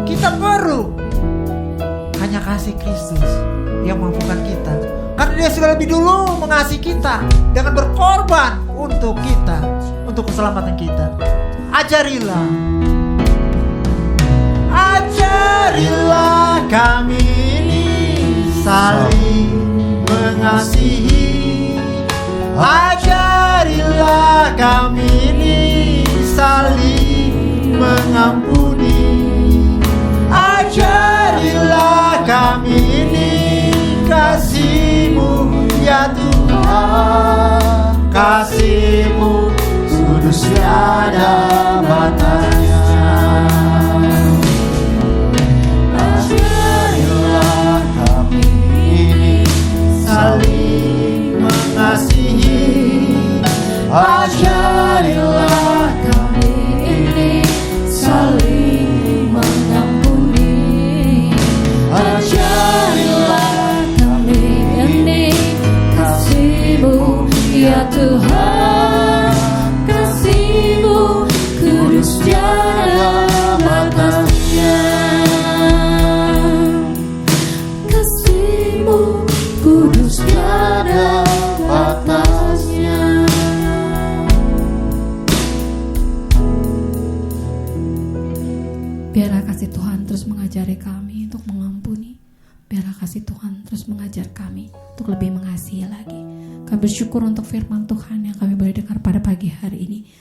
Kita perlu hanya kasih Kristus yang mampukan kita, karena Dia sudah lebih dulu mengasihi kita dengan berkorban untuk kita, untuk keselamatan kita. Ajarilah kami ini saling mengasihi. Ajarilah kami ini saling mengampuni. Ajarilah kami ini kasih-Mu ya Tuhan. Kasih-Mu kudus tiada batasnya. Ajarilah kami ini saling mengasihi. Ajarilah kami ini saling mengampuni. Ajarilah kami ini kasih-Mu ya Tuhan. Kasih-Mu kudus tiada batasnya. Kasih-Mu kudus tiada batasnya. Biarlah kasih Tuhan terus mengajari kami untuk mengampuni. Biarlah kasih Tuhan terus mengajar kami untuk lebih mengasihi lagi. Kami bersyukur untuk firman Tuhan yang kami boleh dengar pada pagi hari ini.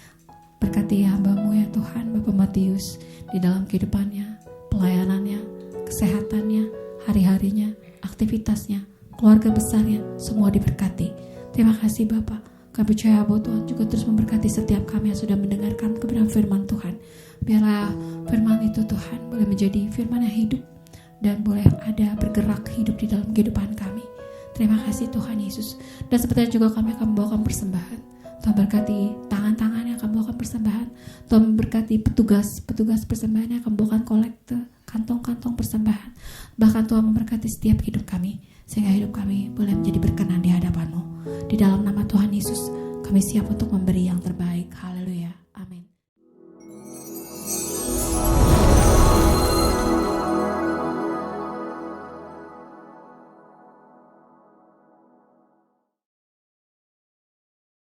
Berkati hamba-Mu ya Tuhan, Bapak Matius, di dalam kehidupannya, pelayanannya, kesehatannya, hari-harinya, aktivitasnya, keluarga besarnya, semua diberkati. Terima kasih Bapak. Kami percaya bahwa Tuhan juga terus memberkati setiap kami yang sudah mendengarkan kebenaran firman Tuhan. Biarlah firman itu Tuhan boleh menjadi firman yang hidup dan boleh ada bergerak hidup di dalam kehidupan kami. Terima kasih Tuhan Yesus. Dan sepertinya juga kami akan membawakan persembahan. Tuhan berkati tangan-tangan yang akan membawakan persembahan. Tuhan memberkati petugas persembahan yang akan membawakan kolekte, kantong-kantong persembahan. Bahkan Tuhan memberkati setiap hidup kami, sehingga hidup kami boleh menjadi berkenan di hadapan-Mu. Di dalam nama Tuhan Yesus, kami siap untuk memberi yang terbaik.